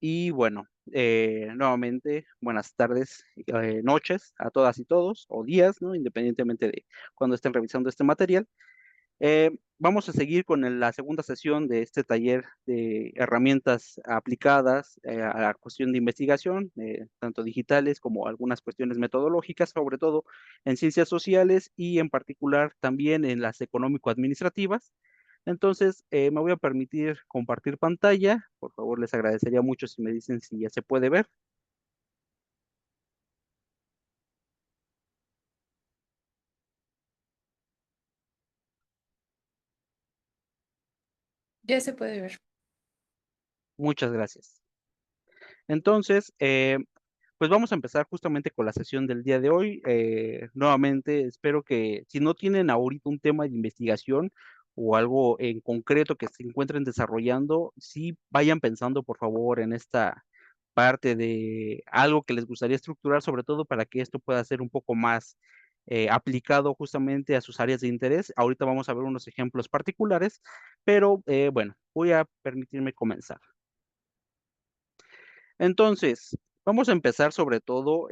Y bueno, nuevamente, buenas tardes, noches a todas y todos, o días, ¿no? Independientemente de cuando estén revisando este material. Vamos a seguir con la segunda sesión de este taller de herramientas aplicadas a la cuestión de investigación, tanto digitales como algunas cuestiones metodológicas, sobre todo en ciencias sociales y en particular también en las económico-administrativas. Entonces, me voy a permitir compartir pantalla. Por favor, les agradecería mucho si me dicen si ya se puede ver. Ya se puede ver. Muchas gracias. Entonces, pues vamos a empezar justamente con la sesión del día de hoy. Nuevamente, espero que si no tienen ahorita un tema de investigación o algo en concreto que se encuentren desarrollando, sí vayan pensando, por favor, en esta parte de algo que les gustaría estructurar, sobre todo para que esto pueda ser un poco más aplicado justamente a sus áreas de interés. Ahorita vamos a ver unos ejemplos particulares, pero bueno, voy a permitirme comenzar. Entonces, vamos a empezar sobre todo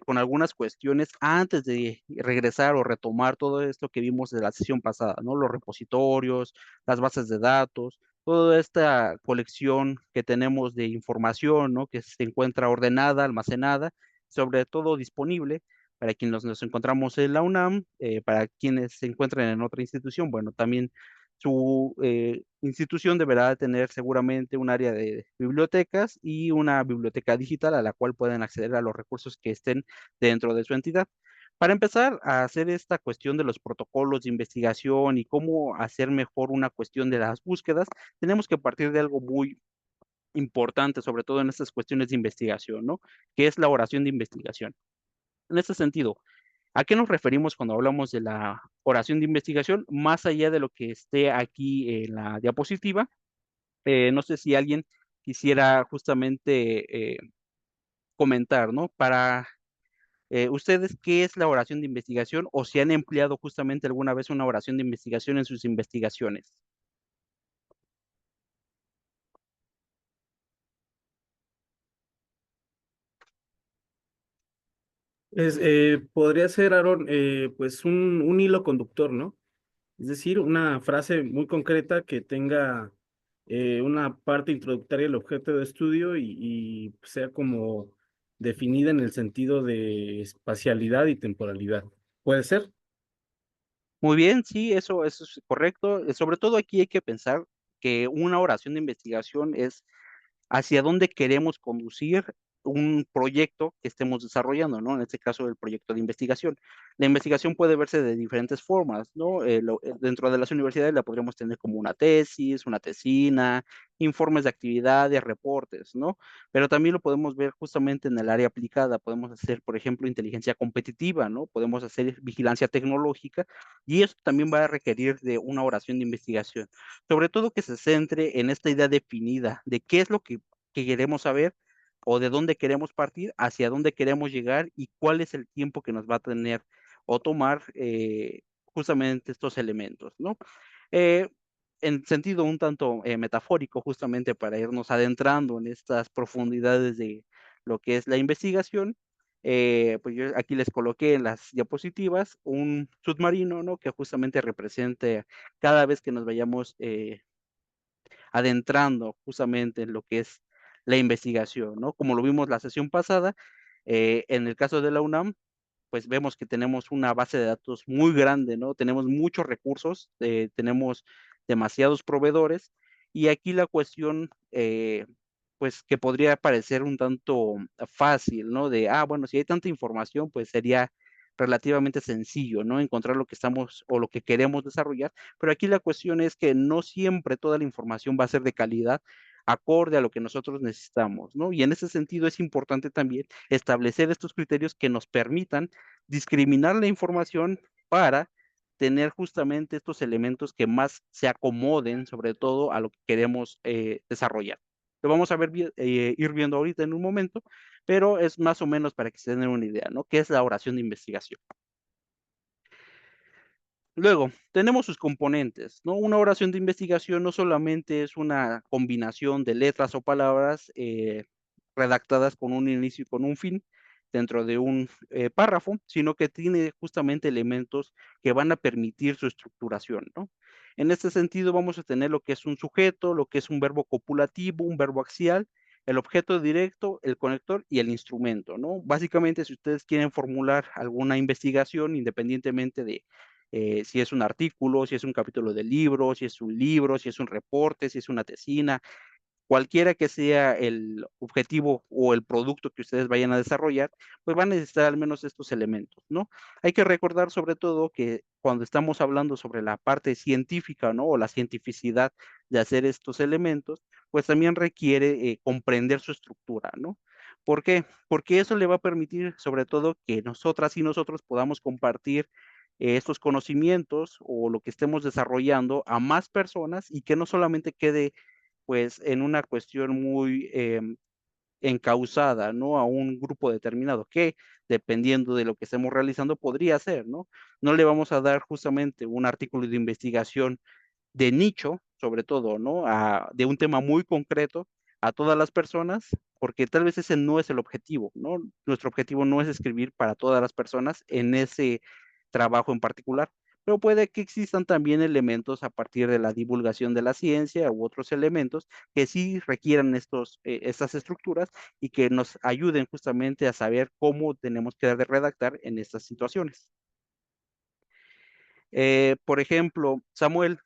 con algunas cuestiones antes de regresar o retomar todo esto que vimos de la sesión pasada, ¿no? Los repositorios, las bases de datos, toda esta colección que tenemos de información, ¿no? Que se encuentra ordenada, almacenada, sobre todo disponible para quienes nos encontramos en la UNAM, para quienes se encuentran en otra institución, bueno, también su institución deberá tener seguramente un área de bibliotecas y una biblioteca digital a la cual pueden acceder a los recursos que estén dentro de su entidad. Para empezar a hacer esta cuestión de los protocolos de investigación y cómo hacer mejor una cuestión de las búsquedas, tenemos que partir de algo muy importante, sobre todo en estas cuestiones de investigación, ¿no? Que es la oración de investigación. En este sentido, ¿a qué nos referimos cuando hablamos de la oración de investigación? Más allá de lo que esté aquí en la diapositiva, no sé si alguien quisiera justamente comentar, ¿no? Para ustedes, ¿qué es la oración de investigación o si han empleado justamente alguna vez una oración de investigación en sus investigaciones? Podría ser, Aaron, pues un hilo conductor, ¿no? Es decir, una frase muy concreta que tenga una parte introductoria del objeto de estudio y sea como definida en el sentido de espacialidad y temporalidad. ¿Puede ser? Muy bien, sí, eso es correcto. Sobre todo aquí hay que pensar que una oración de investigación es hacia dónde queremos conducir un proyecto que estemos desarrollando, ¿no? En este caso, el proyecto de investigación. La investigación puede verse de diferentes formas, ¿no? Dentro de las universidades la podríamos tener como una tesis, una tesina, informes de actividades, reportes, ¿no? Pero también lo podemos ver justamente en el área aplicada. Podemos hacer, por ejemplo, inteligencia competitiva, ¿no? Podemos hacer vigilancia tecnológica y eso también va a requerir de una oración de investigación. Sobre todo que se centre en esta idea definida de qué es lo que queremos saber o de dónde queremos partir, hacia dónde queremos llegar y cuál es el tiempo que nos va a tener o tomar justamente estos elementos, ¿no? Eh, en sentido un tanto metafórico, justamente para irnos adentrando en estas profundidades de lo que es la investigación, pues yo aquí les coloqué en las diapositivas un submarino, ¿no? Que justamente represente cada vez que nos vayamos adentrando justamente en lo que es la investigación, ¿no? Como lo vimos la sesión pasada, en el caso de la UNAM, pues vemos que tenemos una base de datos muy grande, ¿no? Tenemos muchos recursos, tenemos demasiados proveedores y aquí la cuestión, pues que podría parecer un tanto fácil, ¿no? De, bueno, si hay tanta información, pues sería relativamente sencillo, ¿no? Encontrar lo que estamos o lo que queremos desarrollar, pero aquí la cuestión es que no siempre toda la información va a ser de calidad acorde a lo que nosotros necesitamos, ¿no? Y en ese sentido es importante también establecer estos criterios que nos permitan discriminar la información para tener justamente estos elementos que más se acomoden, sobre todo a lo que queremos desarrollar. Lo vamos a ver ir viendo ahorita en un momento, pero es más o menos para que se den una idea, ¿no? ¿Qué es la oración de investigación? Luego, tenemos sus componentes, ¿no? Una oración de investigación no solamente es una combinación de letras o palabras redactadas con un inicio y con un fin dentro de un párrafo, sino que tiene justamente elementos que van a permitir su estructuración, ¿no? En este sentido, vamos a tener lo que es un sujeto, lo que es un verbo copulativo, un verbo axial, el objeto directo, el conector y el instrumento, ¿no? Básicamente, si ustedes quieren formular alguna investigación, independientemente de si es un artículo, si es un capítulo de libro, si es un libro, si es un reporte, si es una tesina, cualquiera que sea el objetivo o el producto que ustedes vayan a desarrollar, pues van a necesitar al menos estos elementos, ¿no? Hay que recordar sobre todo que cuando estamos hablando sobre la parte científica, ¿no? O la cientificidad de hacer estos elementos, pues también requiere comprender su estructura, ¿no? ¿Por qué? Porque eso le va a permitir sobre todo que nosotras y nosotros podamos compartir estos conocimientos o lo que estemos desarrollando a más personas y que no solamente quede pues, en una cuestión muy, encauzada, ¿no? A un grupo determinado, que dependiendo de lo que estemos realizando podría ser, ¿no? No le vamos a dar justamente un artículo de investigación de nicho, sobre todo, ¿no? De un tema muy concreto a todas las personas, porque tal vez ese no es el objetivo, ¿no? Nuestro objetivo no es escribir para todas las personas en ese trabajo en particular, pero puede que existan también elementos a partir de la divulgación de la ciencia u otros elementos que sí requieran estas estructuras y que nos ayuden justamente a saber cómo tenemos que redactar en estas situaciones. Por ejemplo, Samuel,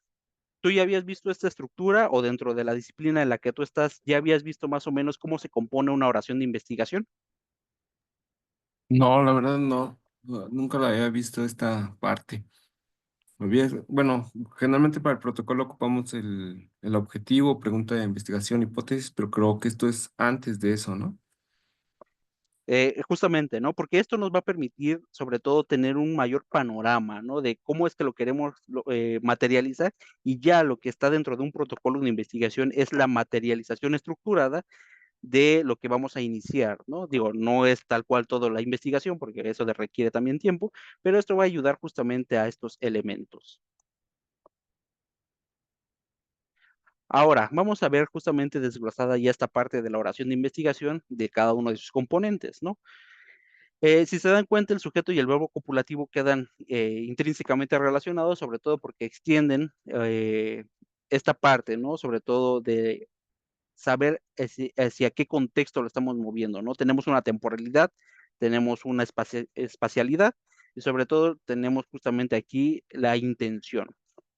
¿tú ya habías visto esta estructura o dentro de la disciplina en la que tú estás, ya habías visto más o menos cómo se compone una oración de investigación? No, la verdad no, nunca la había visto esta parte. Bueno, generalmente para el protocolo ocupamos el objetivo, pregunta de investigación, hipótesis, pero creo que esto es antes de eso, ¿no? Justamente, ¿no? Porque esto nos va a permitir, sobre todo, tener un mayor panorama, ¿no? De cómo es que lo queremos materializar y ya lo que está dentro de un protocolo de investigación es la materialización estructurada de lo que vamos a iniciar, ¿no? Digo, no es tal cual toda la investigación, porque eso requiere también tiempo, pero esto va a ayudar justamente a estos elementos. Ahora, vamos a ver justamente desglosada ya esta parte de la oración de investigación de cada uno de sus componentes, ¿no? Si se dan cuenta, el sujeto y el verbo copulativo quedan intrínsecamente relacionados, sobre todo porque extienden esta parte, ¿no? Sobre todo de saber hacia qué contexto lo estamos moviendo, ¿no? Tenemos una temporalidad, tenemos una espacialidad y sobre todo tenemos justamente aquí la intención,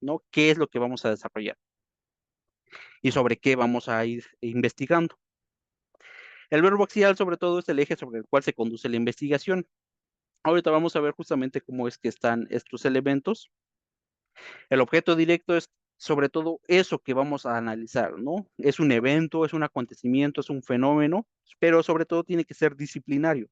¿no? ¿Qué es lo que vamos a desarrollar y sobre qué vamos a ir investigando? El verbo axial, sobre todo, es el eje sobre el cual se conduce la investigación. Ahorita vamos a ver justamente cómo es que están estos elementos. El objeto directo es sobre todo eso que vamos a analizar, ¿no? Es un evento, es un acontecimiento, es un fenómeno, pero sobre todo tiene que ser disciplinario.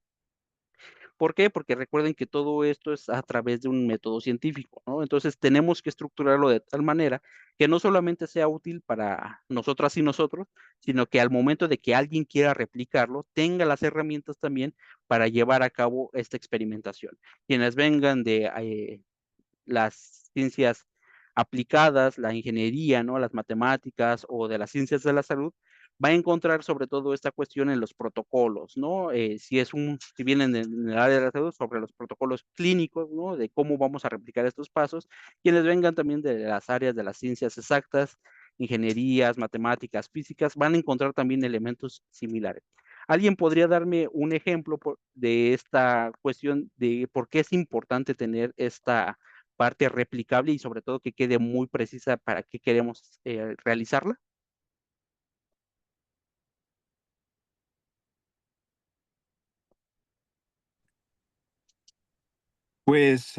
¿Por qué? Porque recuerden que todo esto es a través de un método científico, ¿no? Entonces tenemos que estructurarlo de tal manera que no solamente sea útil para nosotras y nosotros, sino que al momento de que alguien quiera replicarlo, tenga las herramientas también para llevar a cabo esta experimentación. Quienes vengan de las ciencias aplicadas, la ingeniería, ¿no? Las matemáticas o de las ciencias de la salud, va a encontrar sobre todo esta cuestión en los protocolos, ¿no? Si vienen en el área de la salud, sobre los protocolos clínicos, ¿no? De cómo vamos a replicar estos pasos. Quienes vengan también de las áreas de las ciencias exactas, ingenierías, matemáticas, físicas, van a encontrar también elementos similares. ¿Alguien podría darme un ejemplo de esta cuestión de por qué es importante tener esta parte replicable y sobre todo que quede muy precisa para qué queremos realizarla? Pues,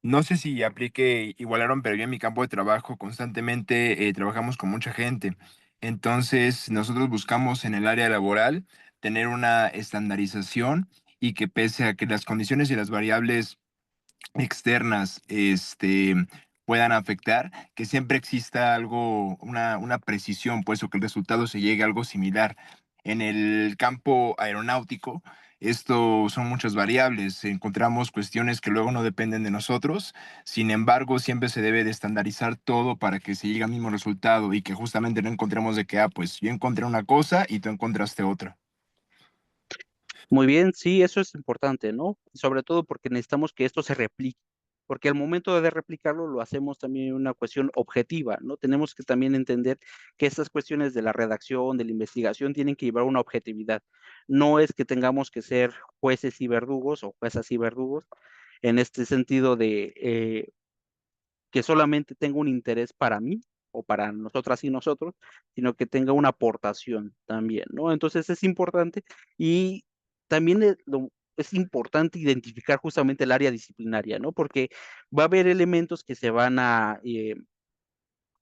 no sé si aplique igualaron, pero yo en mi campo de trabajo constantemente trabajamos con mucha gente. Entonces, nosotros buscamos en el área laboral tener una estandarización y que pese a que las condiciones y las variables externas, puedan afectar, que siempre exista algo, una precisión, pues, o que el resultado se llegue a algo similar. En el campo aeronáutico, Esto son muchas variables, encontramos cuestiones que luego no dependen de nosotros, sin embargo, siempre se debe de estandarizar todo para que se llegue al mismo resultado y que justamente no encontremos de que, pues yo encontré una cosa y tú encontraste otra. Muy bien, sí, eso es importante, ¿no? Sobre todo porque necesitamos que esto se replique, porque al momento de replicarlo lo hacemos también en una cuestión objetiva, ¿no? Tenemos que también entender que estas cuestiones de la redacción, de la investigación, tienen que llevar una objetividad. No es que tengamos que ser jueces y verdugos o juezas y verdugos en este sentido de que solamente tenga un interés para mí o para nosotras y nosotros, sino que tenga una aportación también, ¿no? Entonces es importante y también es importante identificar justamente el área disciplinaria, ¿no? Porque va a haber elementos que se van a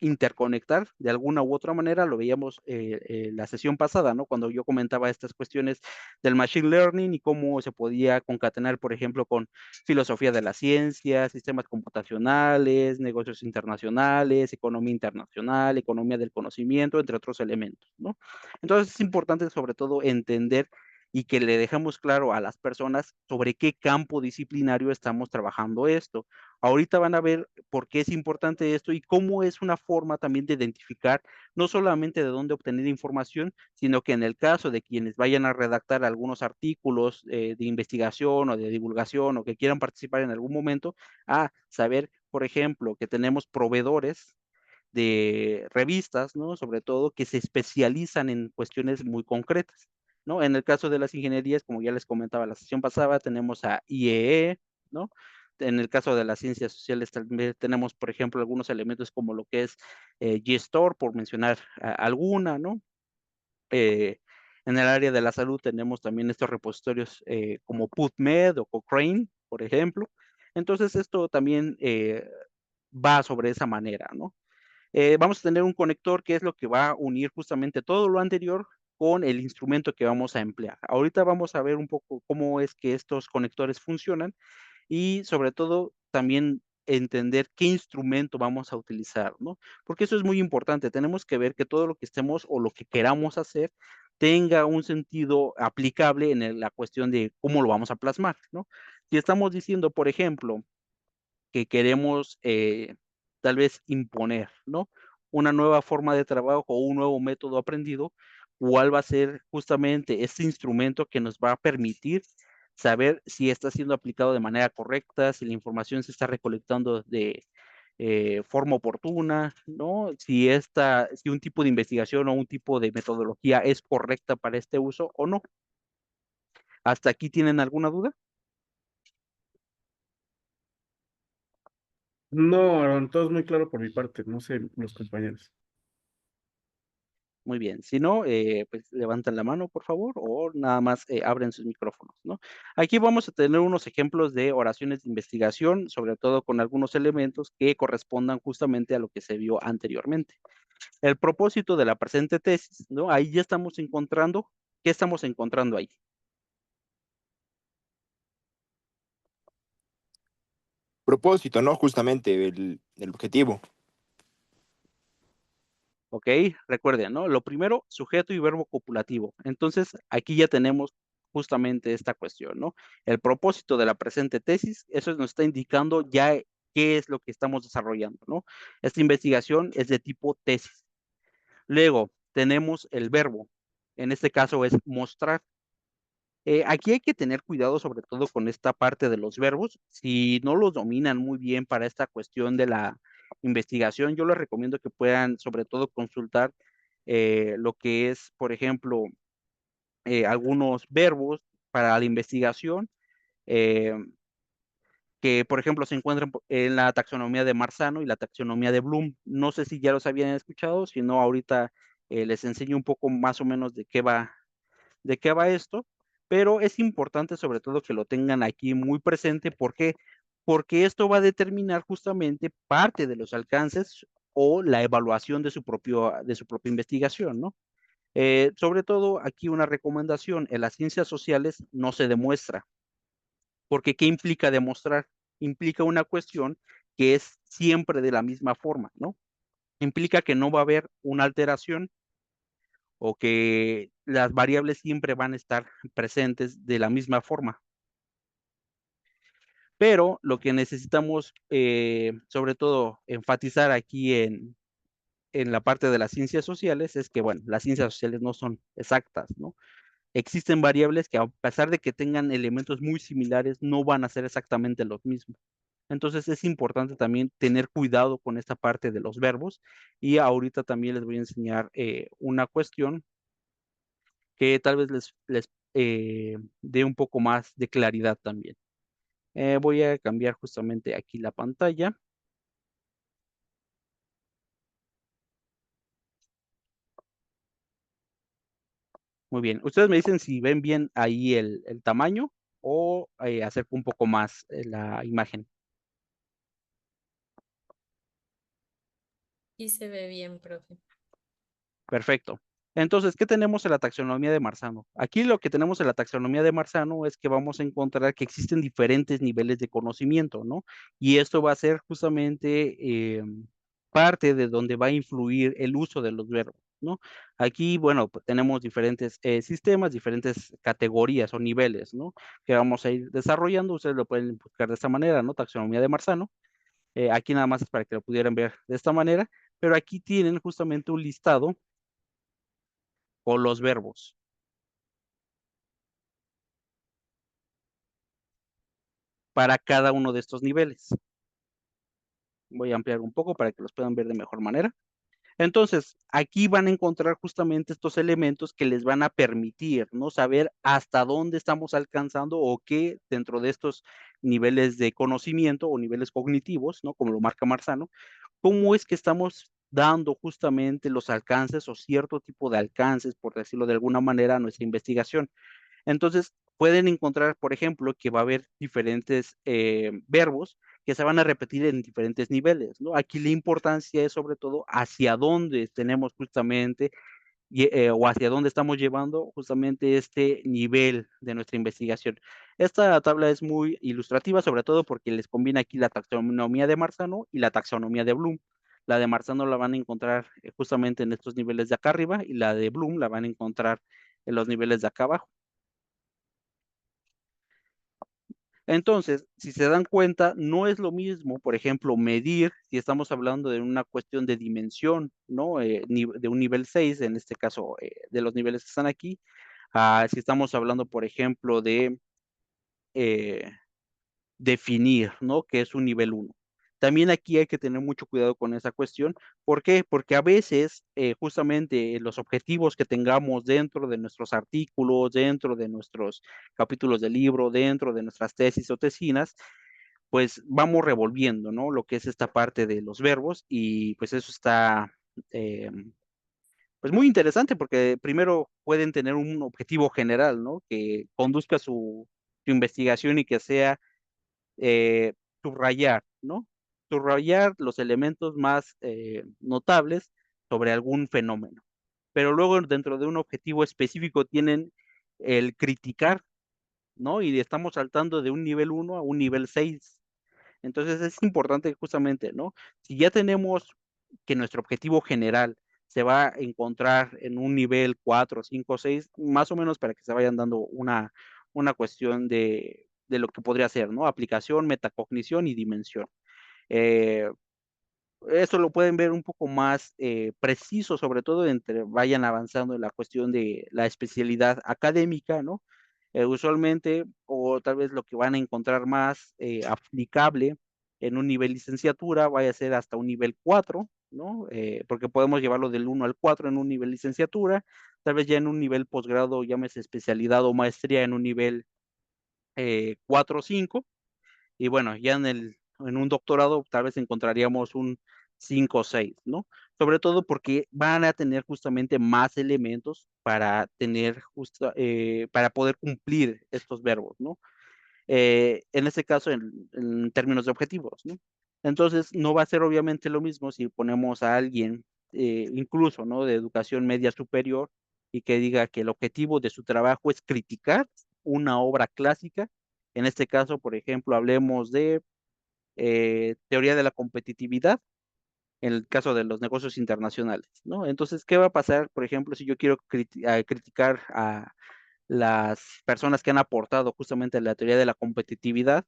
interconectar de alguna u otra manera, lo veíamos la sesión pasada, ¿no? Cuando yo comentaba estas cuestiones del machine learning y cómo se podía concatenar, por ejemplo, con filosofía de la ciencia, sistemas computacionales, negocios internacionales, economía internacional, economía del conocimiento, entre otros elementos, ¿no? Entonces es importante sobre todo entender y que le dejemos claro a las personas sobre qué campo disciplinario estamos trabajando esto. Ahorita van a ver por qué es importante esto y cómo es una forma también de identificar no solamente de dónde obtener información, sino que en el caso de quienes vayan a redactar algunos artículos de investigación o de divulgación o que quieran participar en algún momento, a saber, por ejemplo, que tenemos proveedores de revistas, ¿no? Sobre todo que se especializan en cuestiones muy concretas, ¿no? En el caso de las ingenierías, como ya les comentaba la sesión pasada, tenemos a IEE, ¿no? En el caso de las ciencias sociales también tenemos, por ejemplo, algunos elementos como lo que es GSTOR, por mencionar alguna, ¿no? Eh, en el área de la salud tenemos también estos repositorios como PubMed o Cochrane, por ejemplo. Entonces, esto también va sobre esa manera, ¿no? Vamos a tener un conector que es lo que va a unir justamente todo lo anterior con el instrumento que vamos a emplear. Ahorita vamos a ver un poco cómo es que estos conectores funcionan y sobre todo también entender qué instrumento vamos a utilizar, ¿no? Porque eso es muy importante. Tenemos que ver que todo lo que estemos o lo que queramos hacer tenga un sentido aplicable en la cuestión de cómo lo vamos a plasmar, ¿no? Si estamos diciendo, por ejemplo, que queremos tal vez imponer, ¿no? Una nueva forma de trabajo o un nuevo método aprendido, ¿cuál va a ser justamente este instrumento que nos va a permitir saber si está siendo aplicado de manera correcta, si la información se está recolectando de forma oportuna, ¿no? Si un tipo de investigación o un tipo de metodología es correcta para este uso o no. ¿Hasta aquí tienen alguna duda? No, Aaron, todo es muy claro por mi parte, no sé, los compañeros. Muy bien, si no, pues levantan la mano, por favor, o nada más abren sus micrófonos, ¿no? Aquí vamos a tener unos ejemplos de oraciones de investigación, sobre todo con algunos elementos que correspondan justamente a lo que se vio anteriormente. El propósito de la presente tesis, ¿no? Ahí ya estamos encontrando, ¿qué estamos encontrando ahí? Propósito, ¿no? Justamente el objetivo. ¿Ok? Recuerden, ¿no? Lo primero, sujeto y verbo copulativo. Entonces, aquí ya tenemos justamente esta cuestión, ¿no? El propósito de la presente tesis, eso nos está indicando ya qué es lo que estamos desarrollando, ¿no? Esta investigación es de tipo tesis. Luego, tenemos el verbo. En este caso es mostrar. Aquí hay que tener cuidado sobre todo con esta parte de los verbos. Si no los dominan muy bien para esta cuestión de la investigación, yo les recomiendo que puedan sobre todo consultar lo que es, por ejemplo, algunos verbos para la investigación eh, que, por ejemplo, se encuentran en la taxonomía de Marzano y la taxonomía de Bloom. No sé si ya los habían escuchado, si no, ahorita les enseño un poco más o menos de qué va esto, pero es importante sobre todo que lo tengan aquí muy presente. ¿Por qué? Porque esto va a determinar justamente parte de los alcances o la evaluación de su propia investigación, ¿no? Sobre todo aquí una recomendación, en las ciencias sociales no se demuestra, porque ¿qué implica demostrar? Implica una cuestión que es siempre de la misma forma, ¿no? Implica que no va a haber una alteración o que las variables siempre van a estar presentes de la misma forma. Pero lo que necesitamos, sobre todo, enfatizar aquí en la parte de las ciencias sociales es que, bueno, las ciencias sociales no son exactas, ¿no? Existen variables que a pesar de que tengan elementos muy similares, no van a ser exactamente los mismos. Entonces es importante también tener cuidado con esta parte de los verbos y ahorita también les voy a enseñar una cuestión que tal vez les dé un poco más de claridad también. Voy a cambiar justamente aquí la pantalla. Muy bien. Ustedes me dicen si ven bien ahí el tamaño o acerco un poco más la imagen. Y se ve bien, profe. Perfecto. Entonces, ¿qué tenemos en la taxonomía de Marzano? Aquí lo que tenemos en la taxonomía de Marzano es que vamos a encontrar que existen diferentes niveles de conocimiento, ¿no? Y esto va a ser justamente parte de donde va a influir el uso de los verbos, ¿no? Aquí, bueno, pues tenemos diferentes sistemas, diferentes categorías o niveles, ¿no? Que vamos a ir desarrollando. Ustedes lo pueden buscar de esta manera, ¿no? Taxonomía de Marzano. Aquí nada más es para que lo pudieran ver de esta manera, pero aquí tienen justamente un listado o los verbos para cada uno de estos niveles. Voy a ampliar un poco para que los puedan ver de mejor manera. Entonces, aquí van a encontrar justamente estos elementos que les van a permitir, ¿no? Saber hasta dónde estamos alcanzando o qué dentro de estos niveles de conocimiento o niveles cognitivos, ¿no? Como lo marca Marzano, cómo es que estamos dando justamente los alcances o cierto tipo de alcances, por decirlo de alguna manera, a nuestra investigación. Entonces, pueden encontrar, por ejemplo, que va a haber diferentes verbos que se van a repetir en diferentes niveles, ¿no? Aquí la importancia es sobre todo hacia dónde tenemos justamente o hacia dónde estamos llevando justamente este nivel de nuestra investigación. Esta tabla es muy ilustrativa, sobre todo porque les combina aquí la taxonomía de Marzano y la taxonomía de Bloom. La de Marzano la van a encontrar justamente en estos niveles de acá arriba y la de Bloom la van a encontrar en los niveles de acá abajo. Entonces, si se dan cuenta, no es lo mismo, por ejemplo, medir, si estamos hablando de una cuestión de dimensión, ¿no? De un nivel 6, en este caso, de los niveles que están aquí, si estamos hablando, por ejemplo, de eh, definir, ¿no? Que es un nivel uno. También aquí hay que tener mucho cuidado con esa cuestión. ¿Por qué? Porque a veces justamente los objetivos que tengamos dentro de nuestros artículos, dentro de nuestros capítulos de libro, dentro de nuestras tesis o tesinas, pues vamos revolviendo, ¿no? Lo que es esta parte de los verbos y pues eso está, eh, pues muy interesante porque primero pueden tener un objetivo general, ¿no? Que conduzca su investigación y que sea subrayar, ¿no? Subrayar los elementos más notables sobre algún fenómeno. Pero luego dentro de un objetivo específico tienen el criticar, ¿no? Y estamos saltando de un nivel uno a un nivel 6. Entonces es importante justamente, ¿no? Si ya tenemos que nuestro objetivo general se va a encontrar en un nivel 4, 5, 6, más o menos para que se vayan dando una cuestión de lo que podría ser, ¿no? Aplicación, metacognición y dimensión. Eh, Esto lo pueden ver un poco más preciso, sobre todo entre vayan avanzando en la cuestión de la especialidad académica, ¿no? Usualmente, o tal vez lo que van a encontrar más aplicable en un nivel licenciatura vaya a ser hasta un nivel 4, ¿no? Porque podemos llevarlo del 1 al 4 en un nivel licenciatura, tal vez ya en un nivel posgrado, llámese especialidad o maestría en un nivel 4 o 5, y bueno, ya en un doctorado tal vez encontraríamos un 5 o 6, ¿no? Sobre todo porque van a tener justamente más elementos para tener para poder cumplir estos verbos, ¿no? En este caso, en términos de objetivos, ¿no? Entonces, no va a ser obviamente lo mismo si ponemos a alguien, incluso, ¿no? De educación media superior y que diga que el objetivo de su trabajo es criticar una obra clásica. En este caso, por ejemplo, hablemos de teoría de la competitividad en el caso de los negocios internacionales, ¿no? Entonces, ¿qué va a pasar, por ejemplo, si yo quiero criticar a las personas que han aportado justamente a la teoría de la competitividad?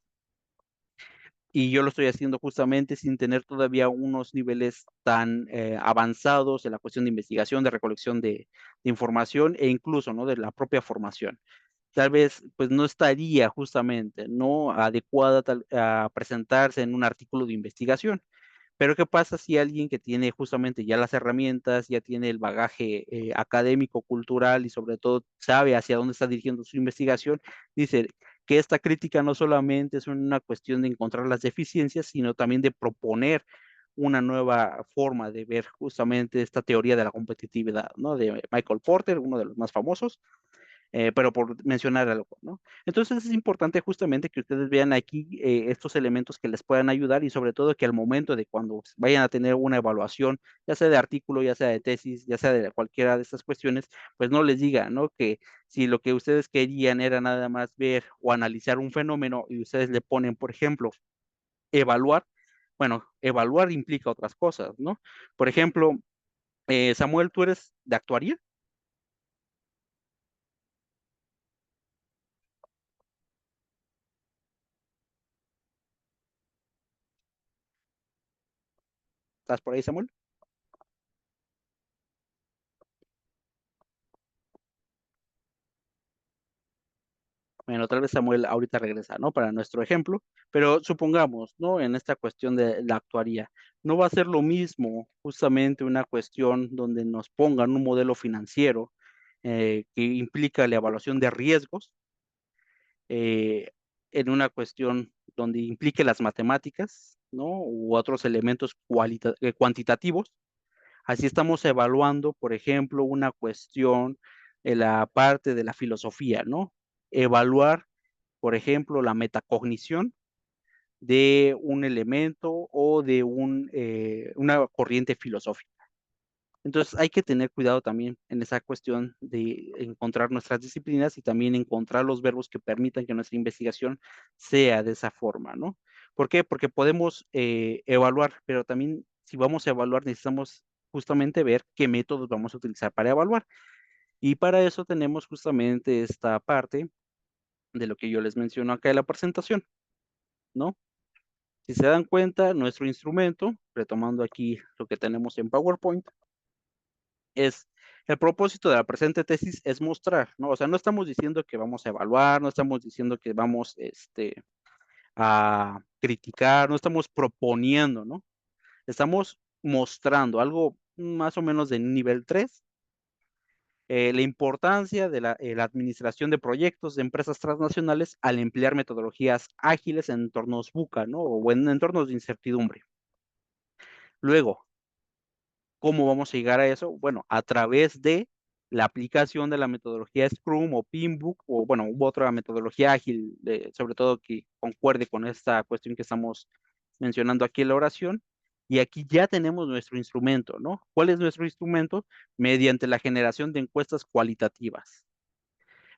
Y yo lo estoy haciendo justamente sin tener todavía unos niveles tan avanzados en la cuestión de investigación, de recolección de información e incluso, ¿no?, de la propia formación. Tal vez, pues, no estaría justamente, ¿no?, adecuada a presentarse en un artículo de investigación. Pero ¿qué pasa si alguien que tiene justamente ya las herramientas, ya tiene el bagaje académico, cultural y sobre todo sabe hacia dónde está dirigiendo su investigación, dice que esta crítica no solamente es una cuestión de encontrar las deficiencias, sino también de proponer una nueva forma de ver justamente esta teoría de la competitividad, ¿no? De Michael Porter, uno de los más famosos, pero por mencionar algo, ¿no? Entonces es importante justamente que ustedes vean aquí estos elementos que les puedan ayudar y sobre todo que al momento de cuando vayan a tener una evaluación, ya sea de artículo, ya sea de tesis, ya sea de cualquiera de estas cuestiones, pues no les diga, ¿no? Que si lo que ustedes querían era nada más ver o analizar un fenómeno y ustedes le ponen, por ejemplo, evaluar, bueno, evaluar implica otras cosas, ¿no? Por ejemplo, Samuel, ¿tú eres de actuaría? ¿Estás por ahí, Samuel? Bueno, tal vez Samuel ahorita regresa, ¿no? Para nuestro ejemplo, pero supongamos, ¿no? En esta cuestión de la actuaría, no va a ser lo mismo justamente una cuestión donde nos pongan un modelo financiero que implica la evaluación de riesgos, eh, en una cuestión donde implique las matemáticas, ¿no? U otros elementos cuantitativos. Así estamos evaluando, por ejemplo, una cuestión en la parte de la filosofía, ¿no? Evaluar, por ejemplo, la metacognición de un elemento o de una corriente filosófica. Entonces hay que tener cuidado también en esa cuestión de encontrar nuestras disciplinas y también encontrar los verbos que permitan que nuestra investigación sea de esa forma, ¿no? ¿Por qué? Porque podemos evaluar, pero también si vamos a evaluar necesitamos justamente ver qué métodos vamos a utilizar para evaluar. Y para eso tenemos justamente esta parte de lo que yo les menciono acá en la presentación, ¿no? Si se dan cuenta, nuestro instrumento, retomando aquí lo que tenemos en PowerPoint, es el propósito de la presente tesis es mostrar, ¿no? O sea, no estamos diciendo que vamos a evaluar, no estamos diciendo que vamos, a criticar, no estamos proponiendo, ¿no? Estamos mostrando algo más o menos de nivel 3, la importancia de la administración de proyectos de empresas transnacionales al emplear metodologías ágiles en entornos VUCA, ¿no? O en entornos de incertidumbre. Luego, ¿cómo vamos a llegar a eso? Bueno, a través de la aplicación de la metodología Scrum o Pinbook o, bueno, u otra metodología ágil, sobre todo que concuerde con esta cuestión que estamos mencionando aquí en la oración. Y aquí ya tenemos nuestro instrumento, ¿no? ¿Cuál es nuestro instrumento? Mediante la generación de encuestas cualitativas.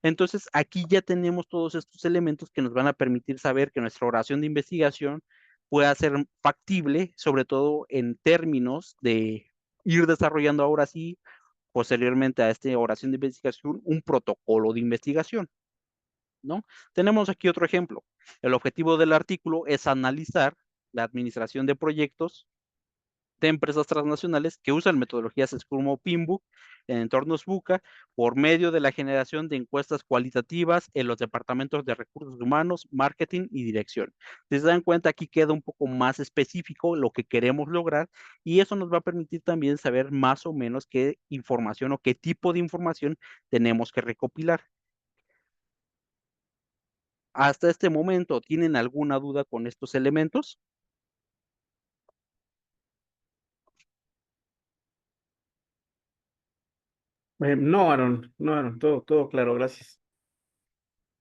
Entonces, aquí ya tenemos todos estos elementos que nos van a permitir saber que nuestra oración de investigación pueda ser factible, sobre todo en términos de ir desarrollando ahora sí, posteriormente a esta oración de investigación, un protocolo de investigación, ¿no? Tenemos aquí otro ejemplo. El objetivo del artículo es analizar la administración de proyectos de empresas transnacionales que usan metodologías Scrum o Pinbook en entornos VUCA por medio de la generación de encuestas cualitativas en los departamentos de recursos humanos, marketing y dirección. Si se dan cuenta, aquí queda un poco más específico lo que queremos lograr y eso nos va a permitir también saber más o menos qué información o qué tipo de información tenemos que recopilar. Hasta este momento, ¿tienen alguna duda con estos elementos? No, Aaron, no, Aaron, todo claro, gracias.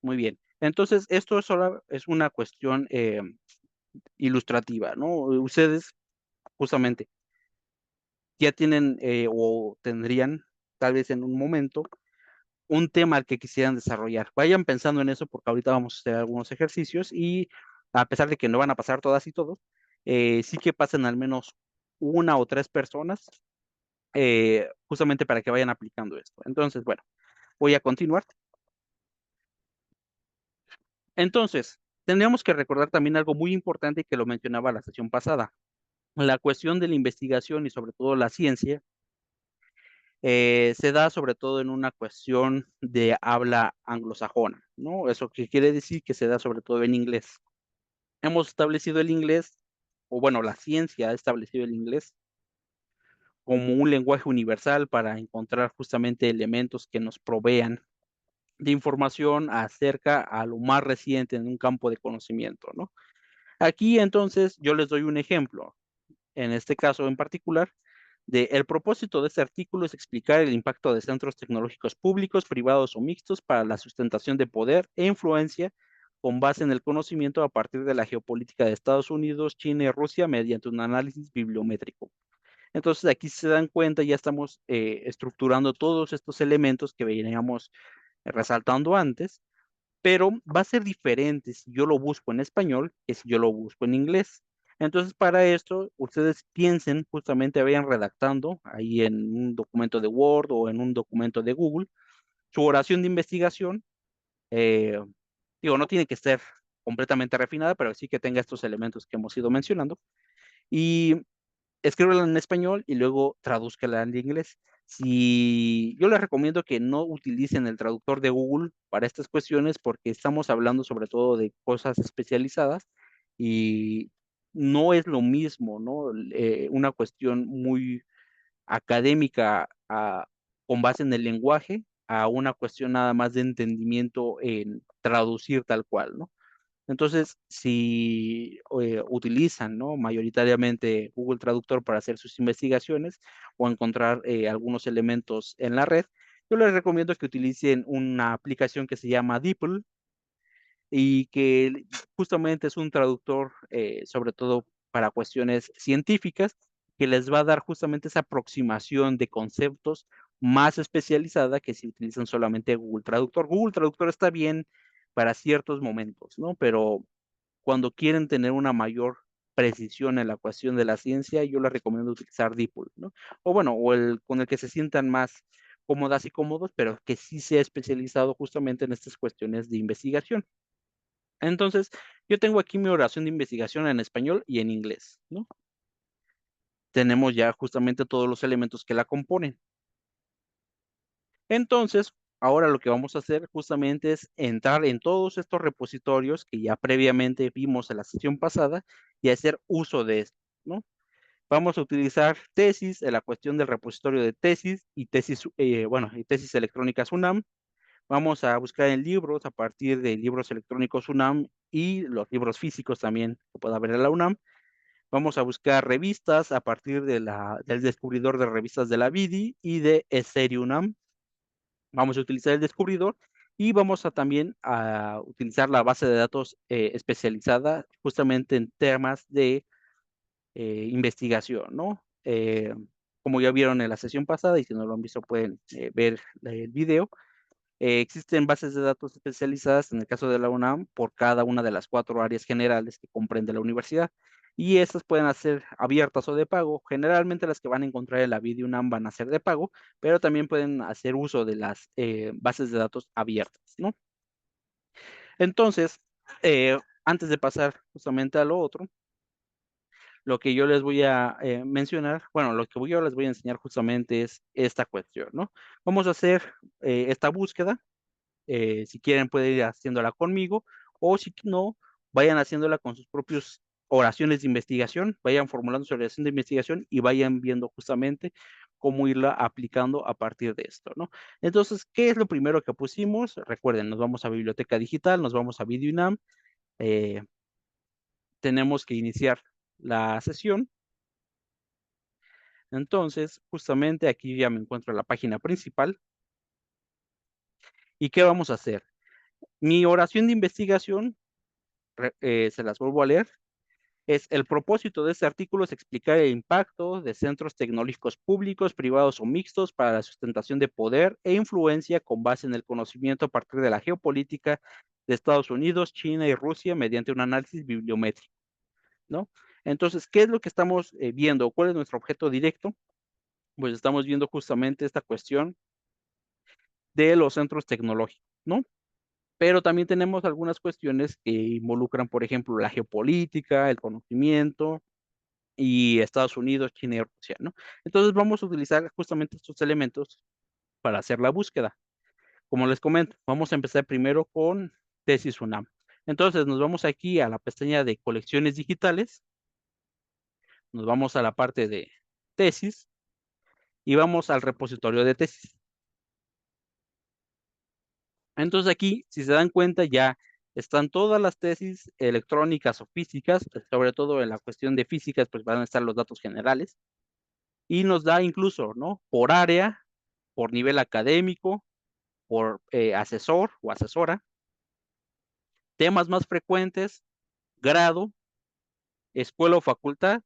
Muy bien. Entonces, esto solo es una cuestión ilustrativa, ¿no? Ustedes justamente ya tienen o tendrían tal vez en un momento un tema al que quisieran desarrollar. Vayan pensando en eso porque ahorita vamos a hacer algunos ejercicios y a pesar de que no van a pasar todas y todos, sí que pasen al menos una o tres personas, justamente para que vayan aplicando esto. Entonces, bueno, voy a continuar. Entonces, tendríamos que recordar también algo muy importante que lo mencionaba la sesión pasada. La cuestión de la investigación y sobre todo la ciencia se da sobre todo en una cuestión de habla anglosajona, ¿no? Eso que quiere decir que se da sobre todo en inglés. Hemos establecido el inglés, o bueno, la ciencia ha establecido el inglés como un lenguaje universal para encontrar justamente elementos que nos provean de información acerca a lo más reciente en un campo de conocimiento, ¿no? Aquí entonces yo les doy un ejemplo, en este caso en particular, de el propósito de este artículo es explicar el impacto de centros tecnológicos públicos, privados o mixtos para la sustentación de poder e influencia con base en el conocimiento a partir de la geopolítica de Estados Unidos, China y Rusia mediante un análisis bibliométrico. Entonces aquí si se dan cuenta, ya estamos estructurando todos estos elementos que veníamos resaltando antes, pero va a ser diferente si yo lo busco en español que si yo lo busco en inglés. Entonces, para esto, ustedes piensen, justamente vayan redactando ahí en un documento de Word o en un documento de Google, su oración de investigación. eh, Digo, no tiene que ser completamente refinada, pero sí que tenga estos elementos que hemos ido mencionando. Y escríbela en español y luego tradúzcala en inglés. Si yo les recomiendo que no utilicen el traductor de Google para estas cuestiones porque estamos hablando sobre todo de cosas especializadas y no es lo mismo, ¿no? Una cuestión muy académica con base en el lenguaje a una cuestión nada más de entendimiento en traducir tal cual, ¿no? Entonces, si utilizan, ¿no? Mayoritariamente Google Traductor para hacer sus investigaciones o encontrar algunos elementos en la red, yo les recomiendo que utilicen una aplicación que se llama DeepL y que justamente es un traductor sobre todo para cuestiones científicas que les va a dar justamente esa aproximación de conceptos más especializada que si utilizan solamente Google Traductor. Google Traductor está bien para ciertos momentos, ¿no? Pero cuando quieren tener una mayor precisión en la cuestión de la ciencia, yo les recomiendo utilizar DeepL, ¿no? O bueno, o el con el que se sientan más cómodas y cómodos, pero que sí sea especializado justamente en estas cuestiones de investigación. Entonces, yo tengo aquí mi oración de investigación en español y en inglés, ¿no? Tenemos ya justamente todos los elementos que la componen. Entonces, ahora lo que vamos a hacer justamente es entrar en todos estos repositorios que ya previamente vimos en la sesión pasada y hacer uso de esto, ¿no? Vamos a utilizar tesis en la cuestión del repositorio de tesis y tesis, bueno, y tesis electrónicas UNAM. Vamos a buscar en libros a partir de libros electrónicos UNAM y los libros físicos también que pueda haber en la UNAM. Vamos a buscar revistas a partir del descubridor de revistas de la BIDI y de ESERI-UNAM. Vamos a utilizar el descubridor y vamos a también a utilizar la base de datos especializada justamente en temas de investigación, ¿no? Como ya vieron en la sesión pasada y si no lo han visto pueden ver el video. Existen bases de datos especializadas en el caso de la UNAM por cada una de las 4 áreas generales que comprende la universidad. Y estas pueden ser abiertas o de pago. Generalmente las que van a encontrar en la BIDI UNAM van a ser de pago, pero también pueden hacer uso de las bases de datos abiertas, ¿no? Entonces, antes de pasar justamente a lo otro, lo que yo les voy a mencionar, bueno, lo que yo les voy a enseñar justamente es esta cuestión, ¿no? Vamos a hacer esta búsqueda. Si quieren pueden ir haciéndola conmigo o si no, vayan haciéndola con sus propios oraciones de investigación, vayan formulando su oración de investigación y vayan viendo justamente cómo irla aplicando a partir de esto, ¿no? Entonces, ¿qué es lo primero que pusimos? Recuerden, nos vamos a Biblioteca Digital, nos vamos a VideoUNAM, eh, tenemos que iniciar la sesión. Entonces, justamente aquí ya me encuentro en la página principal. ¿Y qué vamos a hacer? Mi oración de investigación, se las vuelvo a leer, es el propósito de este artículo es explicar el impacto de centros tecnológicos públicos, privados o mixtos para la sustentación de poder e influencia con base en el conocimiento a partir de la geopolítica de Estados Unidos, China y Rusia mediante un análisis bibliométrico, ¿no? Entonces, ¿qué es lo que estamos viendo? ¿Cuál es nuestro objeto directo? Pues estamos viendo justamente esta cuestión de los centros tecnológicos, ¿no? Pero también tenemos algunas cuestiones que involucran, por ejemplo, la geopolítica, el conocimiento y Estados Unidos, China y Rusia, ¿no? Entonces vamos a utilizar justamente estos elementos para hacer la búsqueda. Como les comento, vamos a empezar primero con Tesis UNAM. Entonces nos vamos aquí a la pestaña de colecciones digitales, nos vamos a la parte de tesis y vamos al repositorio de tesis. Entonces aquí, si se dan cuenta, ya están todas las tesis electrónicas o físicas, sobre todo en la cuestión de físicas, pues van a estar los datos generales, y nos da incluso, ¿no? Por área, por nivel académico, por asesor o asesora, temas más frecuentes, grado, escuela o facultad,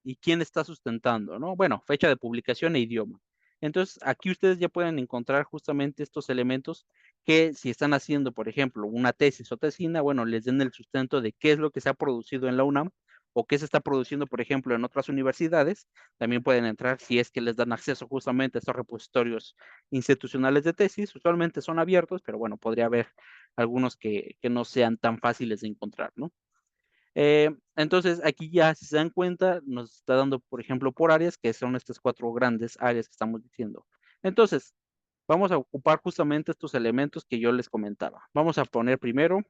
y quién está sustentando, ¿no? Bueno, fecha de publicación e idioma. Entonces, aquí ustedes ya pueden encontrar justamente estos elementos que si están haciendo, por ejemplo, una tesis o tesina, bueno, les den el sustento de qué es lo que se ha producido en la UNAM o qué se está produciendo, por ejemplo, en otras universidades. También pueden entrar si es que les dan acceso justamente a estos repositorios institucionales de tesis. Usualmente son abiertos, pero bueno, podría haber algunos que no sean tan fáciles de encontrar, ¿no? Entonces, aquí ya, si se dan cuenta, nos está dando, por ejemplo, por áreas, que son estas cuatro grandes áreas que estamos diciendo. Entonces, vamos a ocupar justamente estos elementos que yo les comentaba. Vamos a poner primero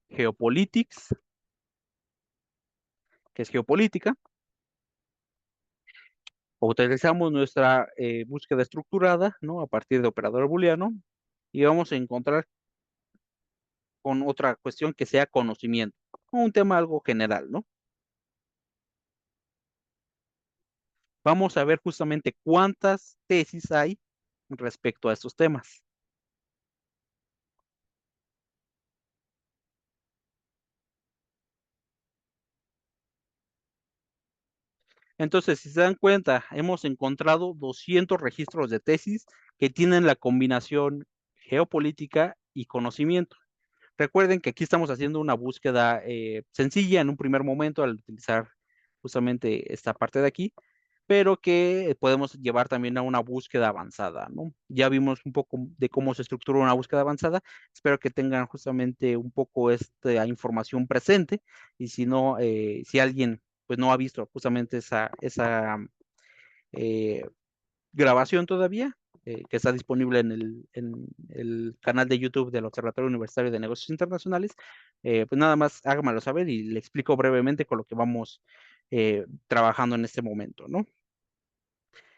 Geopolitics, que es geopolítica. Utilizamos nuestra búsqueda estructurada, ¿no? A partir de operador booleano, y vamos a encontrar con otra cuestión que sea conocimiento, un tema algo general, ¿no? Vamos a ver justamente cuántas tesis hay respecto a estos temas. Entonces, si se dan cuenta, hemos encontrado 200 registros de tesis que tienen la combinación geopolítica y conocimiento. Recuerden que aquí estamos haciendo una búsqueda sencilla en un primer momento al utilizar justamente esta parte de aquí, pero que podemos llevar también a una búsqueda avanzada, ¿no? Ya vimos un poco de cómo se estructura una búsqueda avanzada. Espero que tengan justamente un poco esta información presente y si no, si alguien pues no ha visto justamente esa eh, grabación todavía, que está disponible en el canal de YouTube del Observatorio Universitario de Negocios Internacionales, pues nada más hágamelo saber y le explico brevemente con lo que vamos trabajando en este momento, ¿no?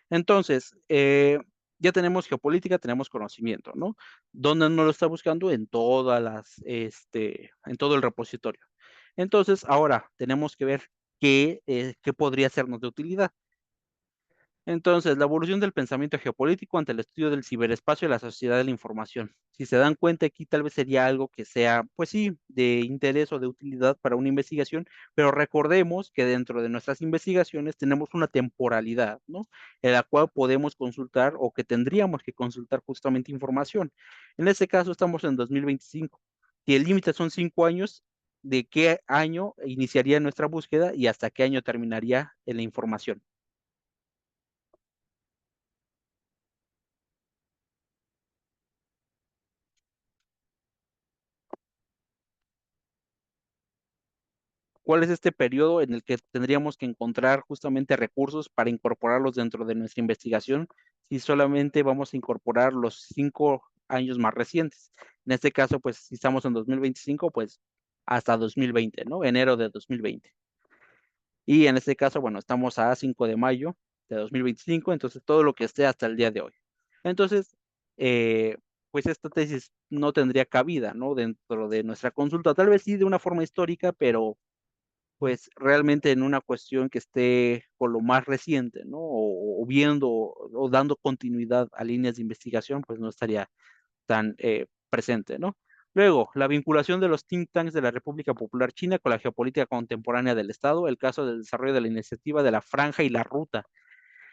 Entonces, ya tenemos geopolítica, tenemos conocimiento, ¿no? ¿Dónde no lo está buscando? En todas en todo el repositorio. Entonces, ahora tenemos que ver qué podría sernos de utilidad. Entonces, la evolución del pensamiento geopolítico ante el estudio del ciberespacio y la sociedad de la información. Si se dan cuenta aquí, tal vez sería algo que sea, pues sí, de interés o de utilidad para una investigación, pero recordemos que dentro de nuestras investigaciones tenemos una temporalidad, ¿no? En la cual podemos consultar o que tendríamos que consultar justamente información. En este caso, estamos en 2025. Si el límite son 5 años, ¿de qué año iniciaría nuestra búsqueda y hasta qué año terminaría en la información? ¿Cuál es este periodo en el que tendríamos que encontrar justamente recursos para incorporarlos dentro de nuestra investigación si solamente vamos a incorporar los 5 años más recientes? En este caso, pues si estamos en 2025, pues hasta 2020, ¿no? Enero de 2020. Y en este caso, bueno, estamos a 5 de mayo de 2025, entonces todo lo que esté hasta el día de hoy. Entonces, eh, pues esta tesis no tendría cabida, ¿no? Dentro de nuestra consulta, tal vez sí de una forma histórica, pero pues realmente en una cuestión que esté con lo más reciente, ¿no? O viendo o dando continuidad a líneas de investigación, pues no estaría tan presente, ¿no? Luego, la vinculación de los think tanks de la República Popular China con la geopolítica contemporánea del Estado, el caso del desarrollo de la iniciativa de la franja y la ruta.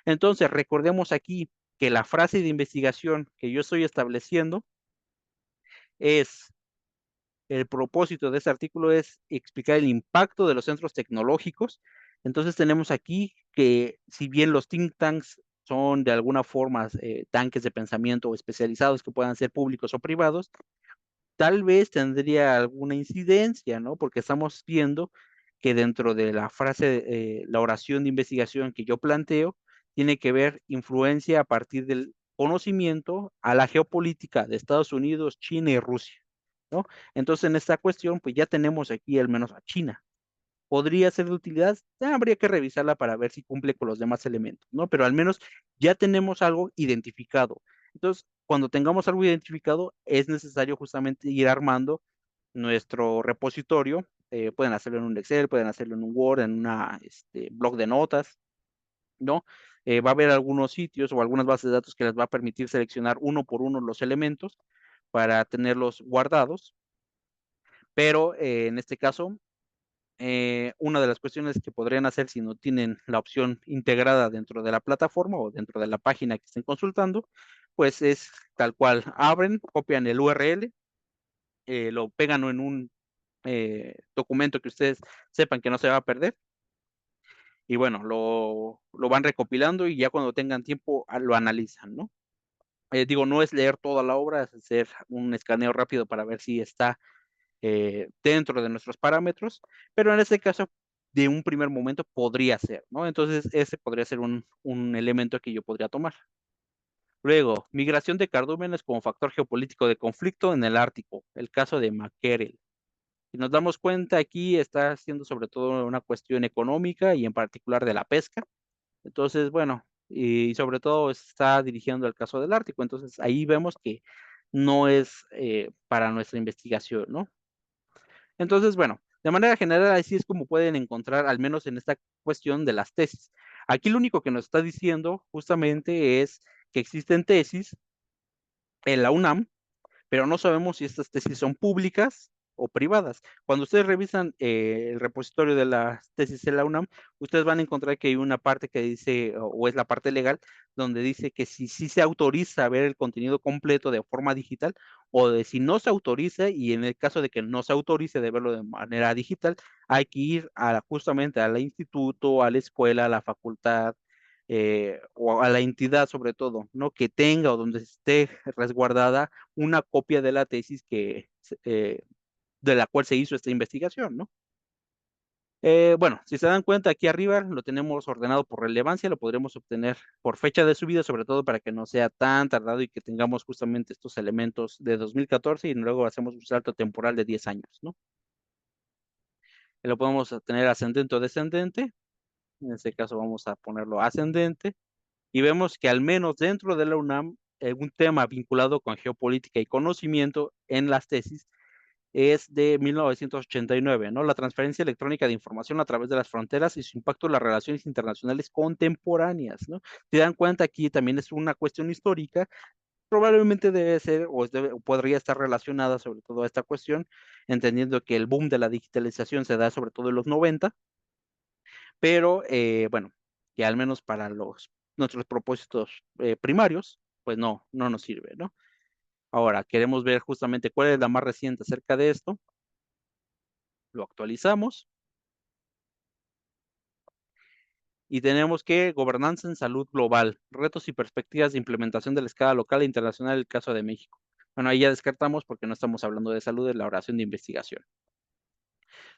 Entonces, recordemos aquí que la frase de investigación que yo estoy estableciendo es El propósito de este artículo es explicar el impacto de los centros tecnológicos. Entonces tenemos aquí que si bien los think tanks son de alguna forma tanques de pensamiento especializados que puedan ser públicos o privados, tal vez tendría alguna incidencia, ¿no? Porque estamos viendo que dentro de la frase, la oración de investigación que yo planteo, tiene que ver influencia a partir del conocimiento a la geopolítica de Estados Unidos, China y Rusia, ¿no? Entonces, en esta cuestión, pues ya tenemos aquí al menos a China. ¿Podría ser de utilidad? Habría que revisarla para ver si cumple con los demás elementos, ¿no? Pero al menos ya tenemos algo identificado. Entonces, cuando tengamos algo identificado, es necesario justamente ir armando nuestro repositorio. Pueden hacerlo en un Excel, pueden hacerlo en un Word, en una blog de notas, ¿no? Va a haber algunos sitios o algunas bases de datos que les va a permitir seleccionar uno por uno los elementos para tenerlos guardados, pero en este caso una de las cuestiones que podrían hacer si no tienen la opción integrada dentro de la plataforma o dentro de la página que estén consultando, pues es tal cual, abren, copian el URL, lo pegan en un documento que ustedes sepan que no se va a perder y bueno, lo van recopilando y ya cuando tengan tiempo lo analizan, ¿no? Digo, no es leer toda la obra, es hacer un escaneo rápido para ver si está dentro de nuestros parámetros, pero en este caso, de un primer momento podría ser, ¿no? Entonces, ese podría ser un elemento que yo podría tomar. Luego, migración de cardúmenes como factor geopolítico de conflicto en el Ártico, el caso de Makerel. Si nos damos cuenta, aquí está siendo sobre todo una cuestión económica y en particular de la pesca. Entonces, bueno, y sobre todo está dirigiendo el caso del Ártico. Entonces, ahí vemos que no es para nuestra investigación, ¿no? Entonces, bueno, de manera general, así es como pueden encontrar, al menos en esta cuestión de las tesis. Aquí lo único que nos está diciendo justamente es que existen tesis en la UNAM, pero no sabemos si estas tesis son públicas o privadas. Cuando ustedes revisan el repositorio de las tesis en la UNAM, ustedes van a encontrar que hay una parte que dice, o es la parte legal, donde dice que si se autoriza ver el contenido completo de forma digital, o de si no se autoriza, y en el caso de que no se autorice de verlo de manera digital, hay que ir justamente al instituto, a la escuela, a la facultad, o a la entidad sobre todo, ¿no? Que tenga o donde esté resguardada una copia de la tesis de la cual se hizo esta investigación, ¿no? Bueno, si se dan cuenta, aquí arriba lo tenemos ordenado por relevancia, lo podremos obtener por fecha de subida, sobre todo para que no sea tan tardado y que tengamos justamente estos elementos de 2014 y luego hacemos un salto temporal de 10 años, ¿no? Lo podemos tener ascendente o descendente, en este caso vamos a ponerlo ascendente, y vemos que al menos dentro de la UNAM, un tema vinculado con geopolítica y conocimiento en las tesis es de 1989, ¿no? La transferencia electrónica de información a través de las fronteras y su impacto en las relaciones internacionales contemporáneas, ¿no? Se dan cuenta aquí también es una cuestión histórica, probablemente debe ser o podría estar relacionada sobre todo a esta cuestión, entendiendo que el boom de la digitalización se da sobre todo en los 90, pero bueno, que al menos para nuestros propósitos primarios, pues no nos sirve, ¿no? Ahora, queremos ver justamente cuál es la más reciente acerca de esto, lo actualizamos y tenemos que gobernanza en salud global, retos y perspectivas de implementación de la escala local e internacional en el caso de México. Bueno, ahí ya descartamos porque no estamos hablando de salud, de la oración de investigación.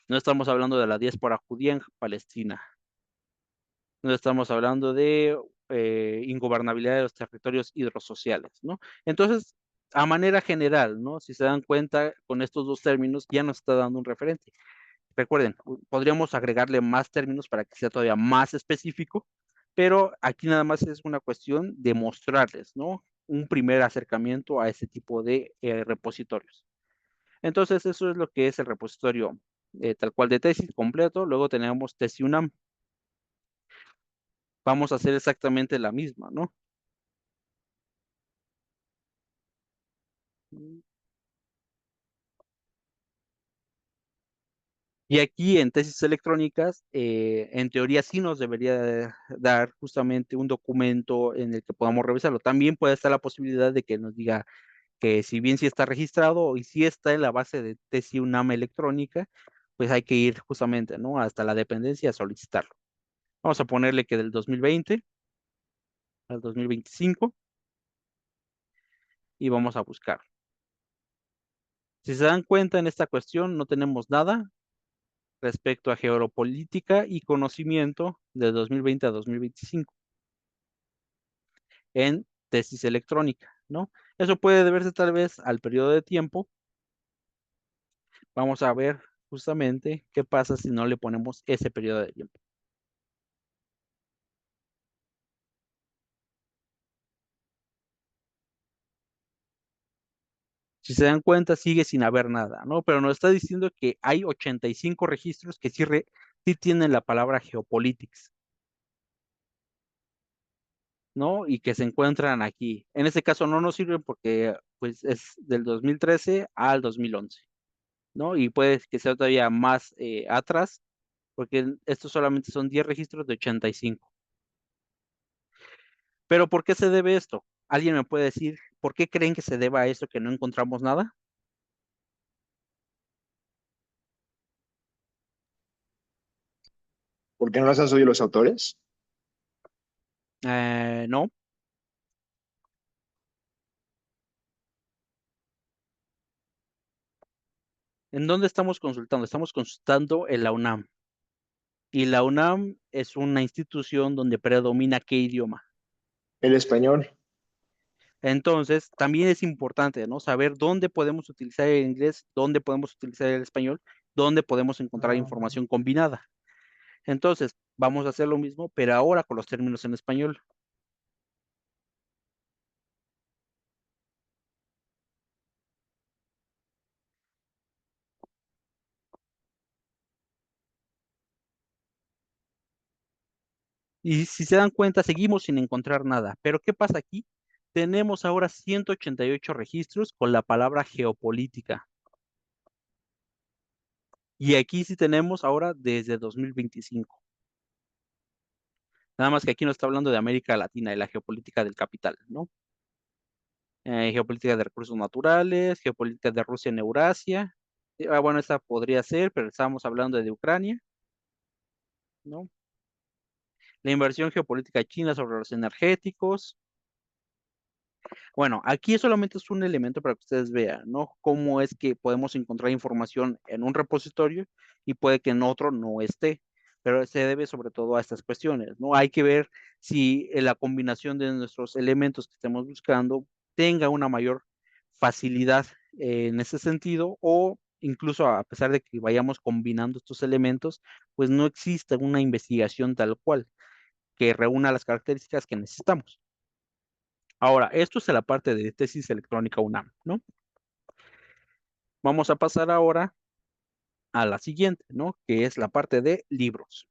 No estamos hablando de la diáspora judía en Palestina. No estamos hablando de ingobernabilidad de los territorios hidrosociales, ¿no? Entonces, a manera general, ¿no? Si se dan cuenta, con estos dos términos ya nos está dando un referente. Recuerden, podríamos agregarle más términos para que sea todavía más específico, pero aquí nada más es una cuestión de mostrarles, ¿no? Un primer acercamiento a ese tipo de repositorios. Entonces, eso es lo que es el repositorio tal cual de tesis completo. Luego tenemos TesiUNAM. Vamos a hacer exactamente la misma, ¿no? Y aquí en tesis electrónicas, en teoría sí nos debería dar justamente un documento en el que podamos revisarlo. También puede estar la posibilidad de que nos diga que si bien sí está registrado y sí está en la base de TESI UNAM electrónica, pues hay que ir justamente, ¿no? Hasta la dependencia a solicitarlo. Vamos a ponerle que del 2020 al 2025 y vamos a buscar. Si se dan cuenta en esta cuestión, no tenemos nada respecto a geopolítica y conocimiento de 2020 a 2025 en tesis electrónica, ¿no? Eso puede deberse tal vez al periodo de tiempo. Vamos a ver justamente qué pasa si no le ponemos ese periodo de tiempo. Si se dan cuenta, sigue sin haber nada, ¿no? Pero nos está diciendo que hay 85 registros que sí tienen la palabra geopolitics, ¿no? Y que se encuentran aquí. En este caso no nos sirven porque pues es del 2013 al 2011, ¿no? Y puede que sea todavía más atrás, porque estos solamente son 10 registros de 85. Pero ¿por qué se debe esto? ¿Alguien me puede decir por qué creen que se deba a esto que no encontramos nada? ¿Por qué no las han subido los autores? No. ¿En dónde estamos consultando? Estamos consultando en la UNAM. Y la UNAM es una institución donde predomina qué idioma. El español. Entonces, también es importante, ¿no? Saber dónde podemos utilizar el inglés, dónde podemos utilizar el español, dónde podemos encontrar información combinada. Entonces, vamos a hacer lo mismo, pero ahora con los términos en español. Y si se dan cuenta, seguimos sin encontrar nada. Pero ¿qué pasa aquí? Tenemos ahora 188 registros con la palabra geopolítica. Y aquí sí tenemos ahora desde 2025. Nada más que aquí no está hablando de América Latina y la geopolítica del capital, ¿no? Geopolítica de recursos naturales, geopolítica de Rusia en Eurasia. Bueno, esa podría ser, pero estábamos hablando de Ucrania, ¿no? La inversión geopolítica china sobre los energéticos. Bueno, aquí solamente es un elemento para que ustedes vean, ¿no? Cómo es que podemos encontrar información en un repositorio y puede que en otro no esté, pero se debe sobre todo a estas cuestiones, ¿no? Hay que ver si la combinación de nuestros elementos que estemos buscando tenga una mayor facilidad en ese sentido o incluso a pesar de que vayamos combinando estos elementos, pues no existe una investigación tal cual que reúna las características que necesitamos. Ahora, esto es la parte de tesis electrónica UNAM, ¿no? Vamos a pasar ahora a la siguiente, ¿no? Que es la parte de libros.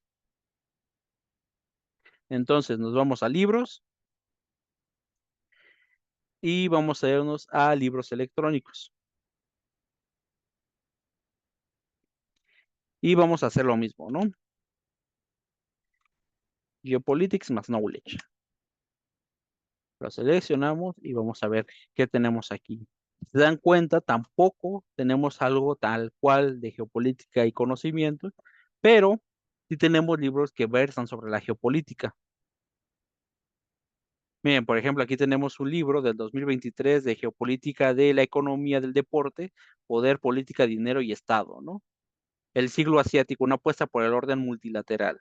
Entonces, nos vamos a libros y vamos a irnos a libros electrónicos. Y vamos a hacer lo mismo, ¿no? Geopolitics más knowledge. Lo seleccionamos y vamos a ver qué tenemos aquí. Si se dan cuenta, tampoco tenemos algo tal cual de geopolítica y conocimiento, pero sí tenemos libros que versan sobre la geopolítica. Miren, por ejemplo, aquí tenemos un libro del 2023 de geopolítica de la economía del deporte, poder, política, dinero y Estado, ¿no? El siglo asiático, una apuesta por el orden multilateral.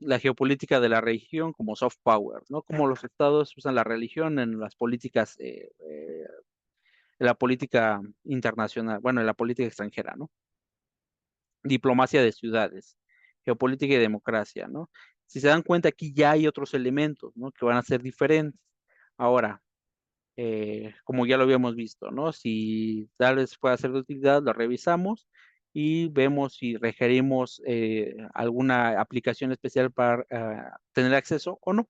La geopolítica de la región como soft power, ¿no? Como los estados usan la religión en las políticas, en la política internacional, bueno, en la política extranjera, ¿no? Diplomacia de ciudades, geopolítica y democracia, ¿no? Si se dan cuenta, aquí ya hay otros elementos, ¿no? Que van a ser diferentes. Ahora, como ya lo habíamos visto, ¿no? Si tal vez pueda ser de utilidad, lo revisamos y vemos si requerimos alguna aplicación especial para tener acceso o no.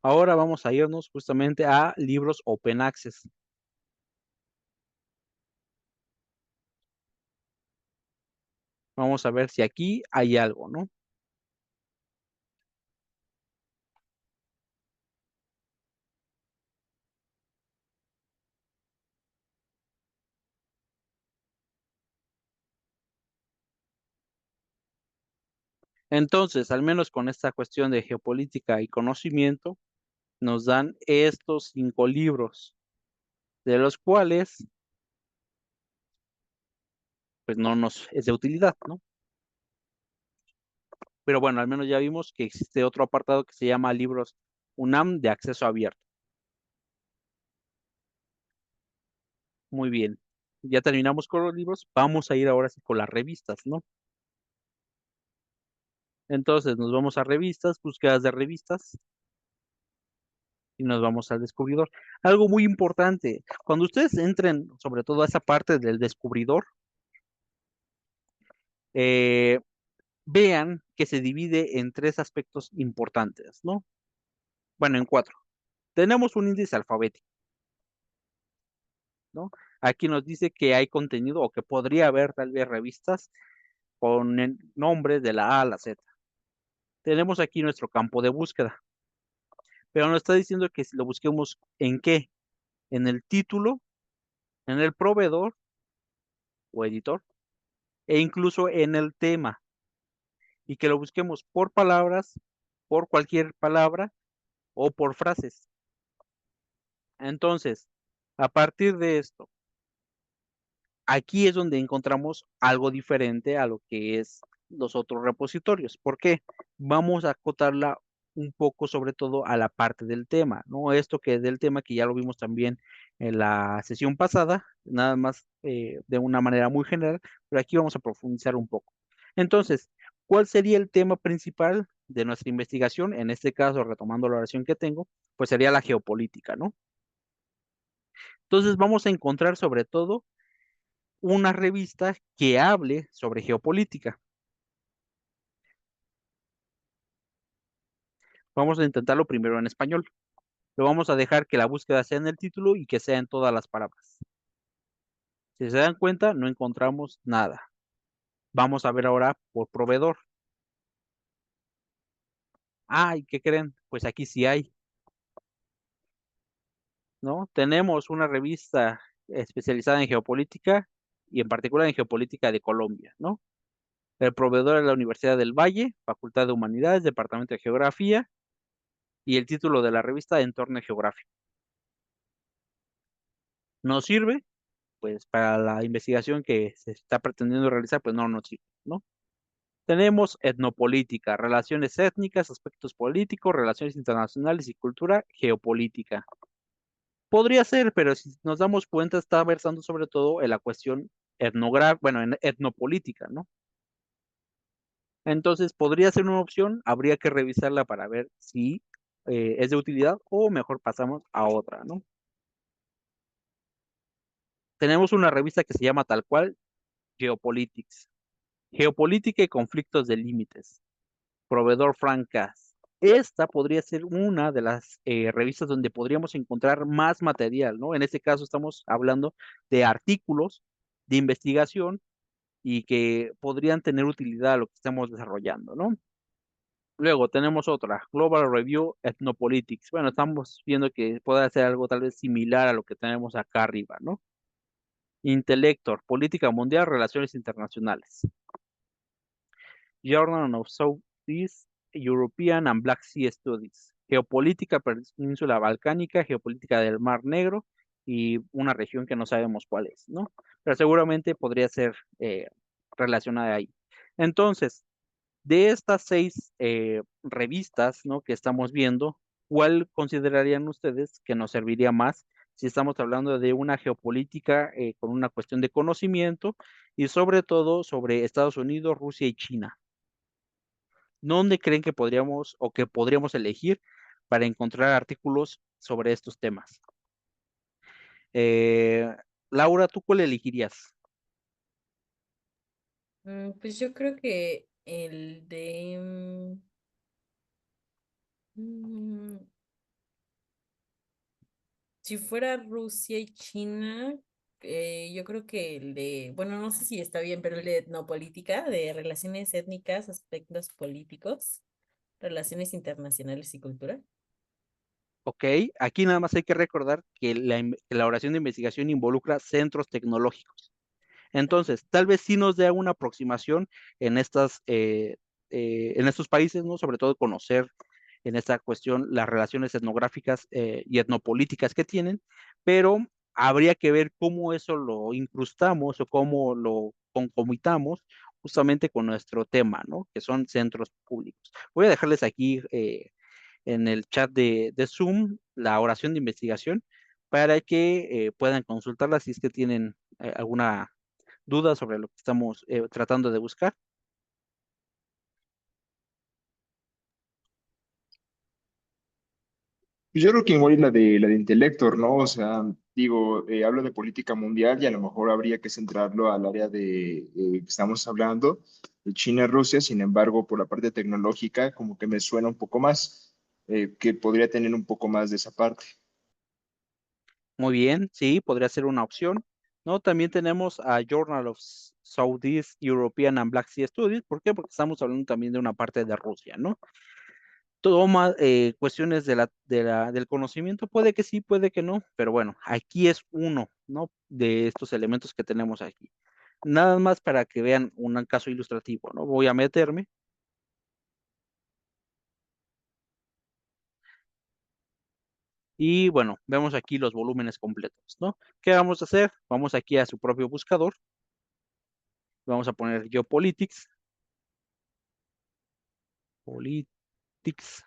Ahora vamos a irnos justamente a libros Open Access. Vamos a ver si aquí hay algo, ¿no? Entonces, al menos con esta cuestión de geopolítica y conocimiento, nos dan estos 5 libros, de los cuales, pues no nos es de utilidad, ¿no? Pero bueno, al menos ya vimos que existe otro apartado que se llama libros UNAM de acceso abierto. Muy bien. Ya terminamos con los libros, vamos a ir ahora sí con las revistas, ¿no? Entonces nos vamos a revistas, búsquedas de revistas y nos vamos al descubridor. Algo muy importante, cuando ustedes entren sobre todo a esa parte del descubridor, eh, vean que se divide en 3 aspectos importantes, ¿no? Bueno, en 4. Tenemos un índice alfabético, ¿no? Aquí nos dice que hay contenido o que podría haber tal vez revistas con el nombre de la A a la Z. Tenemos aquí nuestro campo de búsqueda, pero nos está diciendo que si lo busquemos en qué, en el título, en el proveedor o editor, e incluso en el tema, y que lo busquemos por palabras, por cualquier palabra o por frases. Entonces, a partir de esto, aquí es donde encontramos algo diferente a lo que es los otros repositorios. ¿Por qué? Vamos a acotarla un poco sobre todo a la parte del tema, ¿no? Esto que es del tema que ya lo vimos también en la sesión pasada, nada más de una manera muy general, pero aquí vamos a profundizar un poco. Entonces, ¿cuál sería el tema principal de nuestra investigación? En este caso, retomando la oración que tengo, pues sería la geopolítica, ¿no? Entonces vamos a encontrar sobre todo una revista que hable sobre geopolítica. Vamos a intentarlo primero en español. Lo vamos a dejar que la búsqueda sea en el título y que sea en todas las palabras. Si se dan cuenta, no encontramos nada. Vamos a ver ahora por proveedor. ¿Y qué creen? Pues aquí sí hay, ¿no? Tenemos una revista especializada en geopolítica y en particular en geopolítica de Colombia, ¿no? El proveedor es la Universidad del Valle, Facultad de Humanidades, Departamento de Geografía, y el título de la revista Entorno Geográfico. ¿Nos sirve? Pues para la investigación que se está pretendiendo realizar, pues no nos sirve, ¿no? Tenemos etnopolítica, relaciones étnicas, aspectos políticos, relaciones internacionales y cultura geopolítica. Podría ser, pero si nos damos cuenta, está versando sobre todo en la cuestión etnográfica, bueno, en etnopolítica, ¿no? Entonces, podría ser una opción, habría que revisarla para ver si es de utilidad o mejor pasamos a otra, ¿no? Tenemos una revista que se llama tal cual Geopolitics. Geopolítica y conflictos de límites. Proveedor Francas. Esta podría ser una de las revistas donde podríamos encontrar más material, ¿no? En este caso estamos hablando de artículos de investigación y que podrían tener utilidad a lo que estamos desarrollando, ¿no? Luego tenemos otra, Global Review Ethnopolitics. Bueno, estamos viendo que puede ser algo tal vez similar a lo que tenemos acá arriba, ¿no? Intellector, Política Mundial, Relaciones Internacionales. Journal of Southeast European and Black Sea Studies, Geopolítica Península Balcánica, Geopolítica del Mar Negro y una región que no sabemos cuál es, ¿no? Pero seguramente podría ser relacionada ahí. Entonces, de estas 6 revistas, ¿no? Que estamos viendo, ¿cuál considerarían ustedes que nos serviría más si estamos hablando de una geopolítica con una cuestión de conocimiento y sobre todo sobre Estados Unidos, Rusia y China? ¿Dónde creen que podríamos o que podríamos elegir para encontrar artículos sobre estos temas? Eh, Laura, ¿tú cuál elegirías? Pues yo creo que el de si fuera Rusia y China, yo creo que bueno, no sé si está bien, pero el de etnopolítica, de relaciones étnicas, aspectos políticos, relaciones internacionales y cultura. Ok, aquí nada más hay que recordar que que la oración de investigación involucra centros tecnológicos. Entonces, tal vez sí nos dé una aproximación en en estos países, ¿no? Sobre todo conocer en esta cuestión las relaciones etnográficas y etnopolíticas que tienen, pero habría que ver cómo eso lo incrustamos o cómo lo concomitamos justamente con nuestro tema, ¿no? Que son centros públicos. Voy a dejarles aquí en el chat de Zoom la oración de investigación para que puedan consultarla si es que tienen alguna duda sobre lo que estamos tratando de buscar. Pues yo creo que igual es la de Intellector, ¿no? O sea, digo, hablo de política mundial y a lo mejor habría que centrarlo al área que estamos hablando, de China y Rusia. Sin embargo, por la parte tecnológica, como que me suena un poco más, que podría tener un poco más de esa parte. Muy bien, sí, podría ser una opción, ¿no? También tenemos a Journal of Southeast European and Black Sea Studies. ¿Por qué? Porque estamos hablando también de una parte de Rusia, ¿no? Toma cuestiones del conocimiento, puede que sí, puede que no, pero bueno, aquí es uno, ¿no? De estos elementos que tenemos aquí. Nada más para que vean un caso ilustrativo, ¿no? Voy a meterme y bueno, vemos aquí los volúmenes completos, ¿no? ¿Qué vamos a hacer? Vamos aquí a su propio buscador, vamos a poner Geopolitics, Politics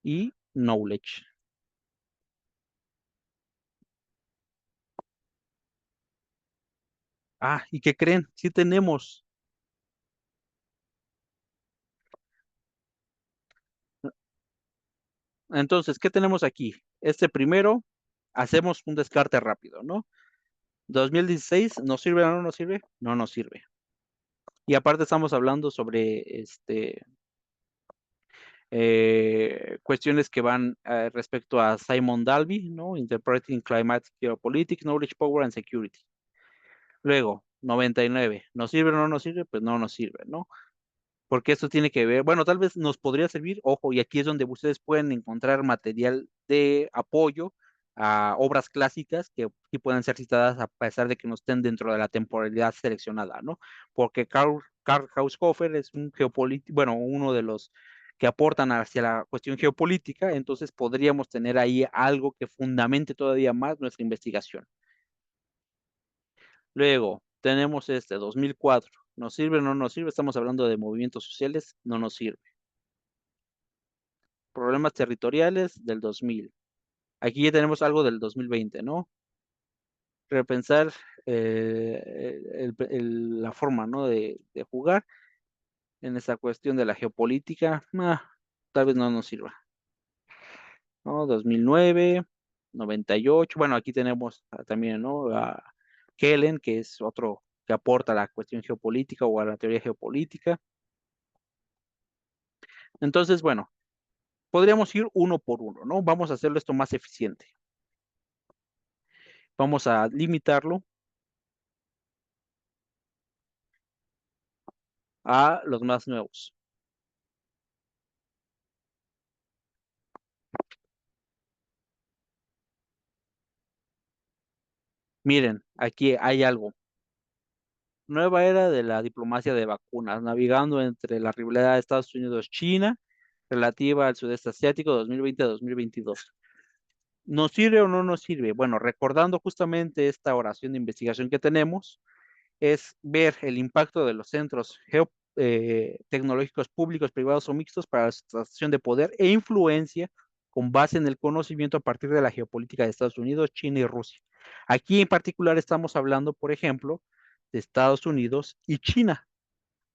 y Knowledge. Ah, ¿y qué creen? Sí tenemos. Entonces, ¿qué tenemos aquí? Este primero, hacemos un descarte rápido, ¿no? 2016, ¿nos sirve o no nos sirve? No nos sirve. Y aparte estamos hablando sobre cuestiones que van respecto a Simon Dalby, ¿no? Interpreting Climate Geopolitics, Knowledge, Power and Security. Luego, 99, ¿nos sirve o no nos sirve? Pues no nos sirve, ¿no? Porque esto tiene que ver, bueno, tal vez nos podría servir, ojo, y aquí es donde ustedes pueden encontrar material de apoyo a obras clásicas que sí pueden ser citadas a pesar de que no estén dentro de la temporalidad seleccionada, ¿no? Porque Karl Haushofer es un geopolítico, bueno, uno de los que aportan hacia la cuestión geopolítica, entonces podríamos tener ahí algo que fundamente todavía más nuestra investigación. Luego, tenemos 2004. ¿Nos sirve o no nos sirve? Estamos hablando de movimientos sociales, no nos sirve. Problemas territoriales del 2000. Aquí ya tenemos algo del 2020, ¿no? Repensar la forma, ¿no? De jugar en esa cuestión de la geopolítica. Tal vez no nos sirva, ¿no? 2009, 98. Bueno, aquí tenemos también, ¿no? A Kellen, que es otro que aporta a la cuestión geopolítica o a la teoría geopolítica. Entonces, bueno, podríamos ir uno por uno, ¿no? Vamos a hacerlo esto más eficiente. Vamos a limitarlo a los más nuevos. Miren, aquí hay algo. Nueva era de la diplomacia de vacunas, navegando entre la rivalidad de Estados Unidos-China relativa al sudeste asiático 2020-2022. ¿Nos sirve o no nos sirve? Bueno, recordando justamente esta oración de investigación que tenemos, es ver el impacto de los centros tecnológicos públicos, privados o mixtos para la situación de poder e influencia con base en el conocimiento a partir de la geopolítica de Estados Unidos, China y Rusia. Aquí en particular estamos hablando, por ejemplo, de Estados Unidos y China.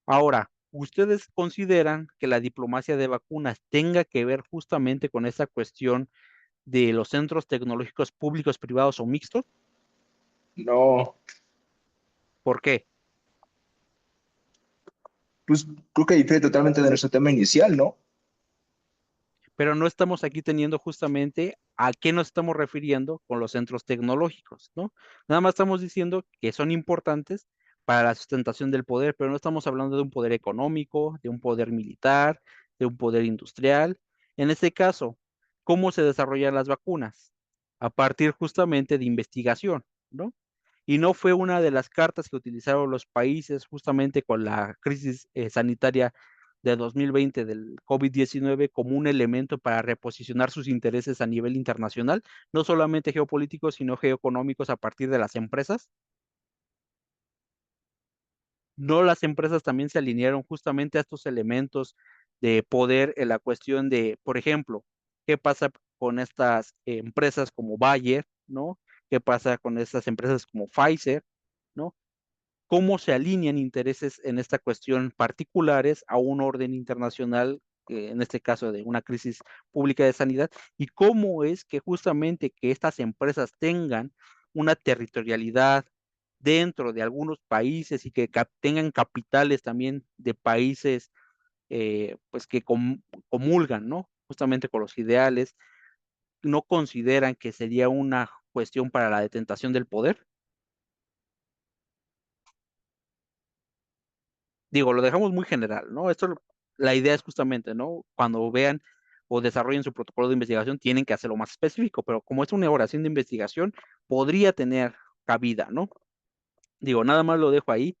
Ahora, ¿ustedes consideran que la diplomacia de vacunas tenga que ver justamente con esa cuestión de los centros tecnológicos públicos, privados o mixtos? No, ¿Por qué? pues creo que difiere totalmente de nuestro tema inicial, ¿no? pero no estamos aquí teniendo justamente a qué nos estamos refiriendo con los centros tecnológicos, ¿no? Nada más estamos diciendo que son importantes para la sustentación del poder, pero no estamos hablando de un poder económico, de un poder militar, de un poder industrial. En este caso, ¿cómo se desarrollan las vacunas? A partir justamente de investigación, ¿no? Y no fue una de las cartas que utilizaron los países justamente con la crisis sanitaria de 2020 del COVID-19 como un elemento para reposicionar sus intereses a nivel internacional, no solamente geopolíticos, sino geoeconómicos a partir de las empresas. No, las empresas también se alinearon justamente a estos elementos de poder en la cuestión de, por ejemplo, qué pasa con estas empresas como Bayer, ¿no? ¿Qué pasa con estas empresas como Pfizer, ¿no? ¿Cómo se alinean intereses en esta cuestión particulares a un orden internacional, en este caso de una crisis pública de sanidad? ¿Y cómo es que justamente que estas empresas tengan una territorialidad dentro de algunos países y que tengan capitales también de países pues que comulgan, ¿no? Justamente con los ideales, no consideran que sería una cuestión para la detentación del poder? Digo, lo dejamos muy general, ¿no? La idea es justamente, ¿no? Cuando vean o desarrollen su protocolo de investigación, tienen que hacerlo más específico, pero como es una oración de investigación, podría tener cabida, ¿no? Digo, nada más lo dejo ahí.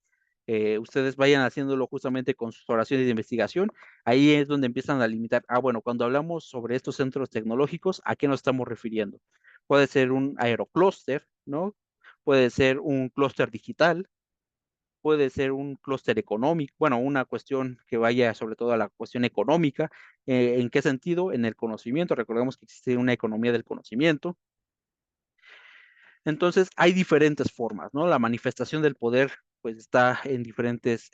Ustedes vayan haciéndolo justamente con sus oraciones de investigación. Ahí es donde empiezan a limitar. Ah, bueno, cuando hablamos sobre estos centros tecnológicos, ¿a qué nos estamos refiriendo? Puede ser un aeroclúster, ¿no? Puede ser un clúster digital, puede ser un clúster económico, bueno, una cuestión que vaya sobre todo a la cuestión económica. ¿En qué sentido? En el conocimiento. Recordemos que existe una economía del conocimiento. Entonces, hay diferentes formas, ¿no? La manifestación del poder, pues, está en diferentes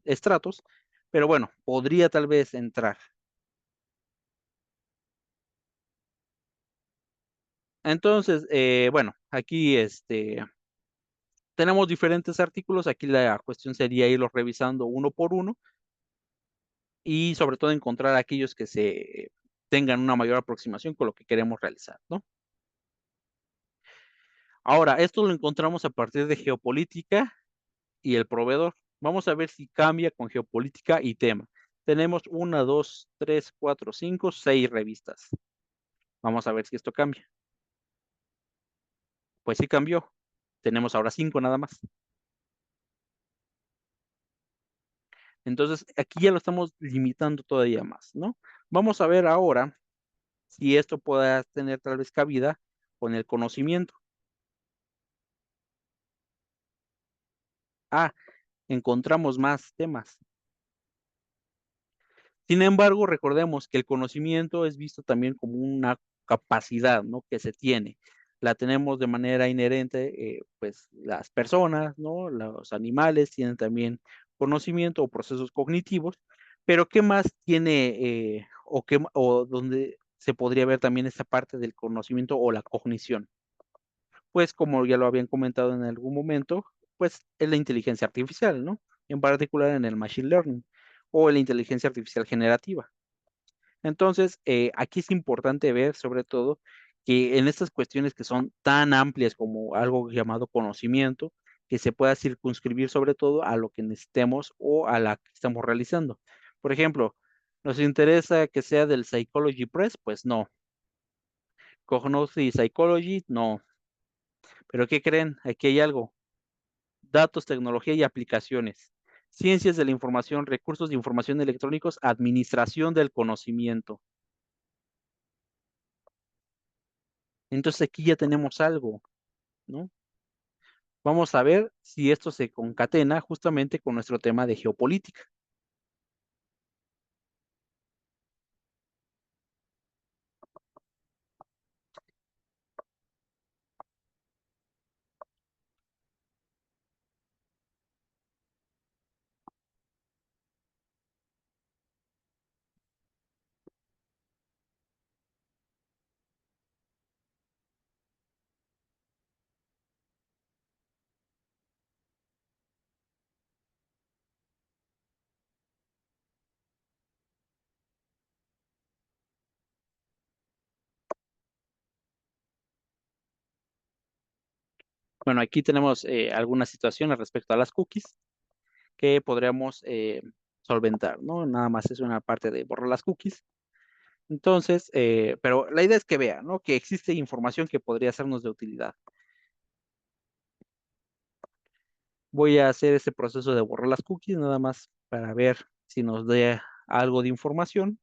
estratos, pero bueno, podría tal vez entrar. Entonces, bueno, aquí tenemos diferentes artículos. Aquí la cuestión sería irlos revisando uno por uno y sobre todo encontrar aquellos que se tengan una mayor aproximación con lo que queremos realizar, ¿no? Ahora, esto lo encontramos a partir de geopolítica y el proveedor. Vamos a ver si cambia con geopolítica y tema. Tenemos una, dos, tres, cuatro, cinco, seis revistas. Vamos a ver si esto cambia. Pues sí cambió. Tenemos ahora cinco nada más. Entonces, aquí ya lo estamos limitando todavía más, ¿no? Vamos a ver ahora si esto pueda tener tal vez cabida con el conocimiento. Ah, encontramos más temas. Sin embargo, recordemos que el conocimiento es visto también como una capacidad, ¿no? Que se tiene. La tenemos de manera inherente, pues las personas, ¿no? Los animales tienen también conocimiento o procesos cognitivos, pero ¿qué más tiene o dónde se podría ver también esta parte del conocimiento o la cognición? Pues como ya lo habían comentado en algún momento, pues es la inteligencia artificial, ¿no? En particular en el machine learning o en la inteligencia artificial generativa. Entonces, aquí es importante ver sobre todo que en estas cuestiones que son tan amplias como algo llamado conocimiento, que se pueda circunscribir sobre todo a lo que necesitemos o a la que estamos realizando. Por ejemplo, ¿nos interesa que sea del Psychology Press? Pues no. Cognosci Psychology, no. Pero ¿qué creen? Aquí hay algo. Datos, tecnología y aplicaciones. Ciencias de la información, recursos de información electrónicos, administración del conocimiento. Entonces aquí ya tenemos algo, ¿no? Vamos a ver si esto se concatena justamente con nuestro tema de geopolítica. Bueno, aquí tenemos algunas situaciones respecto a las cookies que podríamos solventar, ¿no? Nada más es una parte de borrar las cookies. Entonces, pero la idea es que vean, ¿no? Que existe información que podría sernos de utilidad. Voy a hacer ese proceso de borrar las cookies, nada más para ver si nos da algo de información.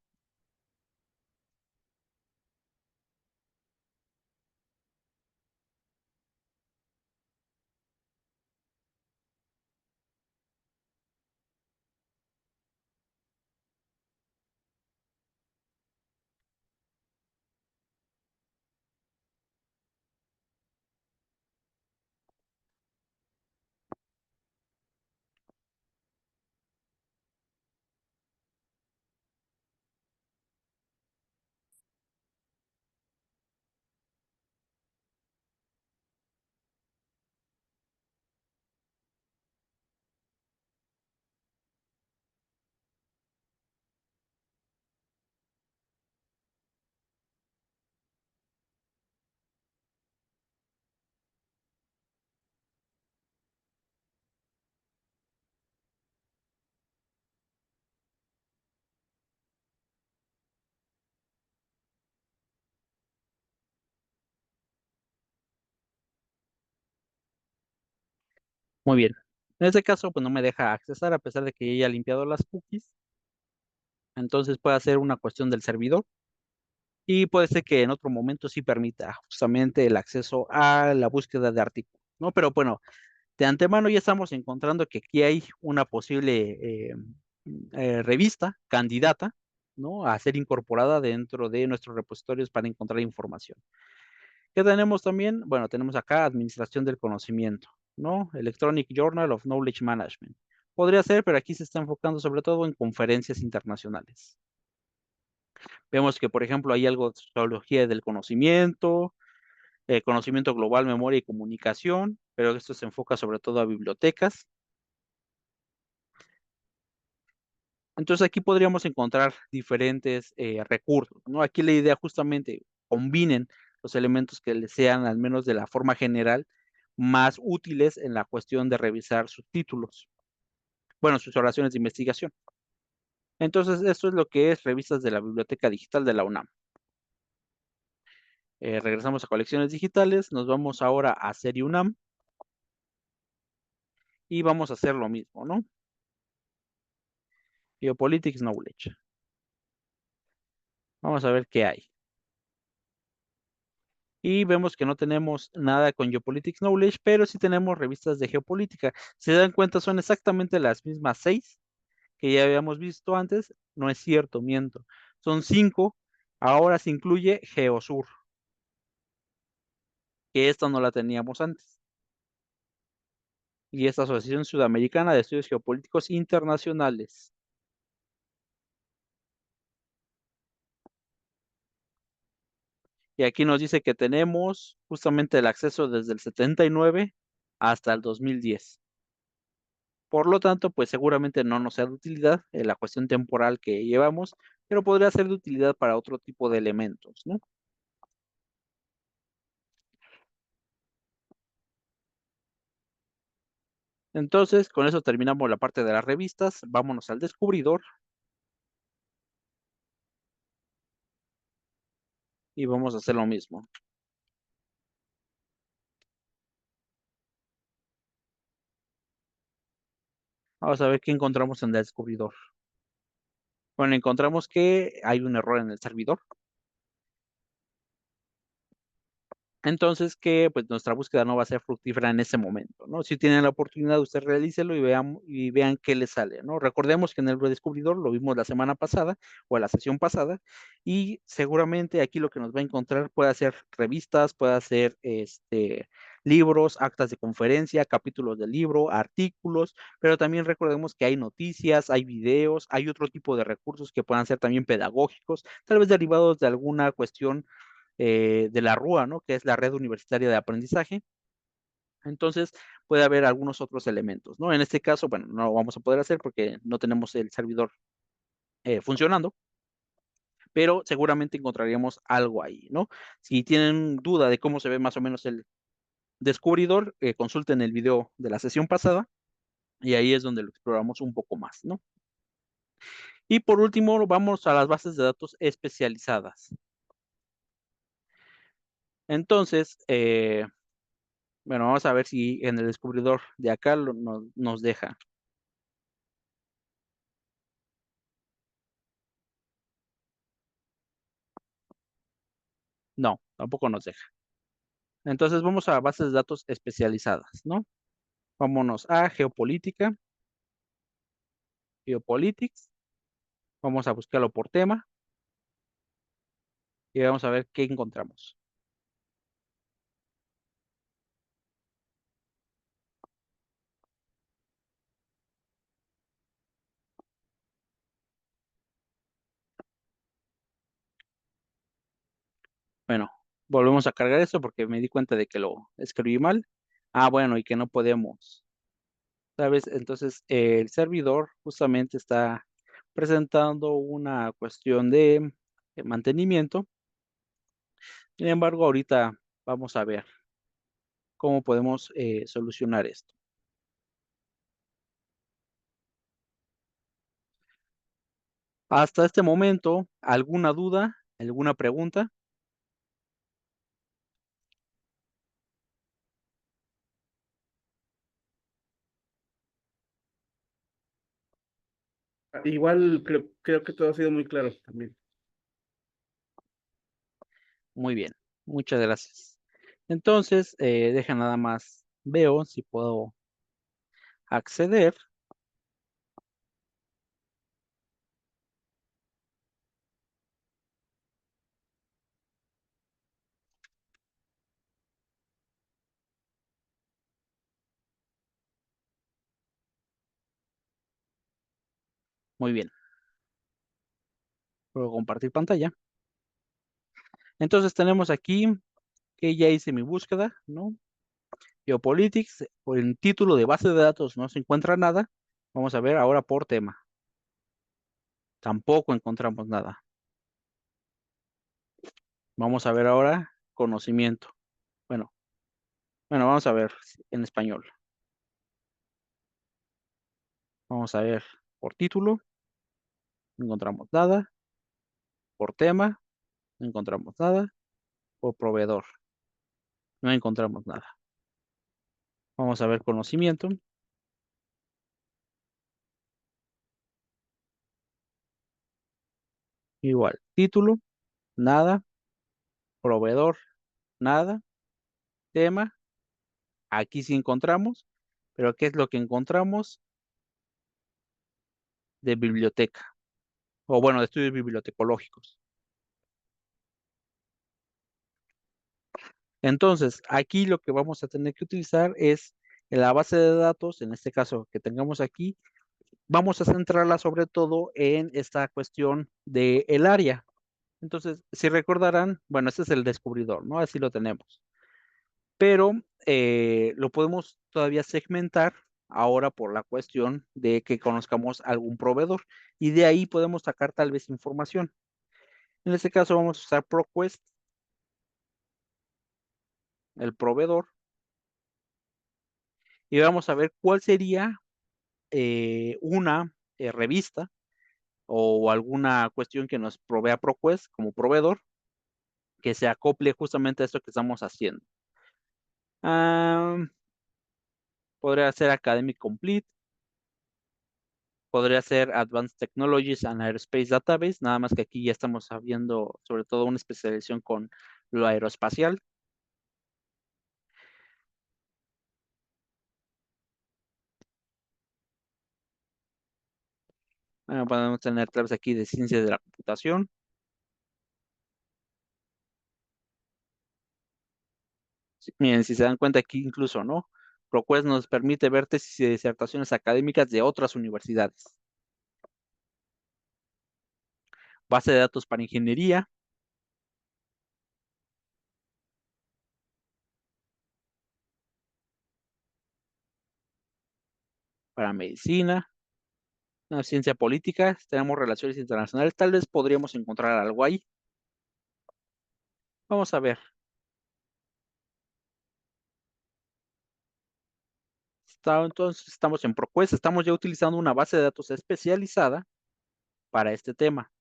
Muy bien. En este caso, pues no me deja accesar a pesar de que ya haya limpiado las cookies. Entonces puede ser una cuestión del servidor y puede ser que en otro momento sí permita justamente el acceso a la búsqueda de artículos, ¿no? Pero bueno, de antemano ya estamos encontrando que aquí hay una posible revista candidata, ¿no? A ser incorporada dentro de nuestros repositorios para encontrar información. ¿Qué tenemos también? Bueno, tenemos acá Administración del Conocimiento, ¿no? Electronic Journal of Knowledge Management. Podría ser, pero aquí se está enfocando sobre todo en conferencias internacionales. Vemos que, por ejemplo, hay algo de sociología del conocimiento, conocimiento global, memoria y comunicación, pero esto se enfoca sobre todo a bibliotecas. Entonces aquí podríamos encontrar diferentes recursos, ¿no? Aquí la idea justamente combinen los elementos que les sean, al menos de la forma general, más útiles en la cuestión de revisar sus títulos, bueno, sus oraciones de investigación. Entonces, esto es lo que es revistas de la Biblioteca Digital de la UNAM. Regresamos a colecciones digitales, nos vamos ahora a Serie UNAM y vamos a hacer lo mismo, ¿no? Geopolitics Knowledge. Vamos a ver qué hay. Y vemos que no tenemos nada con Geopolitics Knowledge, pero sí tenemos revistas de geopolítica. Si se dan cuenta, son exactamente las mismas 6 que ya habíamos visto antes. No es cierto, miento. Son 5. Ahora se incluye Geosur, que esta no la teníamos antes. Y esta Asociación Sudamericana de Estudios Geopolíticos Internacionales. Y aquí nos dice que tenemos justamente el acceso desde el 79 hasta el 2010. Por lo tanto, pues seguramente no nos sea de utilidad en la cuestión temporal que llevamos, pero podría ser de utilidad para otro tipo de elementos, ¿no? Entonces, con eso terminamos la parte de las revistas. Vámonos al descubridor y vamos a hacer lo mismo. Vamos a ver qué encontramos en el descubridor. Bueno, encontramos que hay un error en el servidor. Entonces, que pues nuestra búsqueda no va a ser fructífera en ese momento, ¿no? Si tienen la oportunidad, usted realícelo y vean qué le sale, ¿no? Recordemos que en el redescubridor lo vimos la semana pasada o la sesión pasada y seguramente aquí lo que nos va a encontrar puede ser revistas, puede ser libros, actas de conferencia, capítulos de libro, artículos, pero también recordemos que hay noticias, hay videos, hay otro tipo de recursos que puedan ser también pedagógicos, tal vez derivados de alguna cuestión de la RUA, ¿no? Que es la Red Universitaria de Aprendizaje. Entonces, puede haber algunos otros elementos, ¿no? En este caso, bueno, no lo vamos a poder hacer porque no tenemos el servidor funcionando, pero seguramente encontraríamos algo ahí, ¿no? Si tienen duda de cómo se ve más o menos descubridor, consulten el video de la sesión pasada y ahí es donde lo exploramos un poco más, ¿no? Y por último, vamos a las bases de datos especializadas. Entonces, bueno, vamos a ver si en el descubridor de acá nos deja. No, tampoco nos deja. Entonces vamos a bases de datos especializadas, ¿no? Vámonos a geopolítica, geopolitics. Vamos a buscarlo por tema y vamos a ver qué encontramos. Bueno, volvemos a cargar esto porque me di cuenta de que lo escribí mal. Ah, bueno, y que no podemos, ¿sabes? Entonces, el servidor justamente está presentando una cuestión de mantenimiento. Sin embargo, ahorita vamos a ver cómo podemos solucionar esto. Hasta este momento, ¿alguna duda? ¿Alguna pregunta? Igual creo que todo ha sido muy claro también. Muy bien, muchas gracias. Entonces, deja nada más, veo si puedo acceder. Muy bien, puedo compartir pantalla. Entonces tenemos aquí que ya hice mi búsqueda, ¿no? Geopolitics, por el título de base de datos no se encuentra nada. Vamos a ver ahora por tema. Tampoco encontramos nada. Vamos a ver ahora conocimiento. Bueno, vamos a ver en español. Vamos a ver por título, no encontramos nada. Por tema, no encontramos nada. Por proveedor, no encontramos nada. Vamos a ver conocimiento. Igual, título, nada. Proveedor, nada. Tema, aquí sí encontramos. Pero ¿qué es lo que encontramos? De biblioteca. O bueno, de estudios bibliotecológicos. Entonces, aquí lo que vamos a tener que utilizar es en la base de datos, en este caso que tengamos aquí, vamos a centrarla sobre todo en esta cuestión del área. Entonces, si recordarán, bueno, este es el descubridor, ¿no? Así lo tenemos. Pero lo podemos todavía segmentar ahora por la cuestión de que conozcamos algún proveedor y de ahí podemos sacar tal vez información. En este caso vamos a usar ProQuest, el proveedor, y vamos a ver cuál sería una revista o alguna cuestión que nos provea ProQuest como proveedor que se acople justamente a esto que estamos haciendo. Ah, podría ser Academic Complete, podría ser Advanced Technologies and Aerospace Database, nada más que aquí ya estamos viendo sobre todo una especialización con lo aeroespacial. Podemos tener tal vez aquí de ciencias de la computación. Miren, si se dan cuenta aquí incluso, ¿no? ProQuest nos permite ver tesis y disertaciones académicas de otras universidades. Base de datos para ingeniería. Para medicina. Ciencia política. Tenemos relaciones internacionales. Tal vez podríamos encontrar algo ahí. Vamos a ver. Entonces estamos en ProQuest, estamos ya utilizando una base de datos especializada para este tema.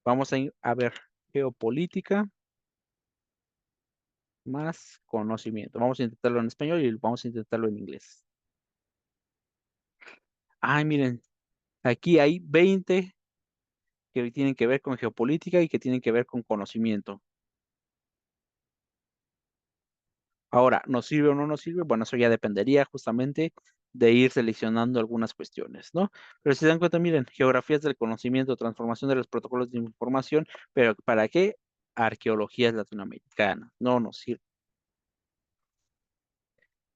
Vamos a ver geopolítica más conocimiento. Vamos a intentarlo en español y vamos a intentarlo en inglés. Ay, miren, aquí hay 20 que tienen que ver con geopolítica y que tienen que ver con conocimiento. Ahora, ¿nos sirve o no nos sirve? Bueno, eso ya dependería justamente de ir seleccionando algunas cuestiones, ¿no? Pero si se dan cuenta, miren, geografías del conocimiento, transformación de los protocolos de información, pero ¿para qué? Arqueologías latinoamericanas, no nos sirve.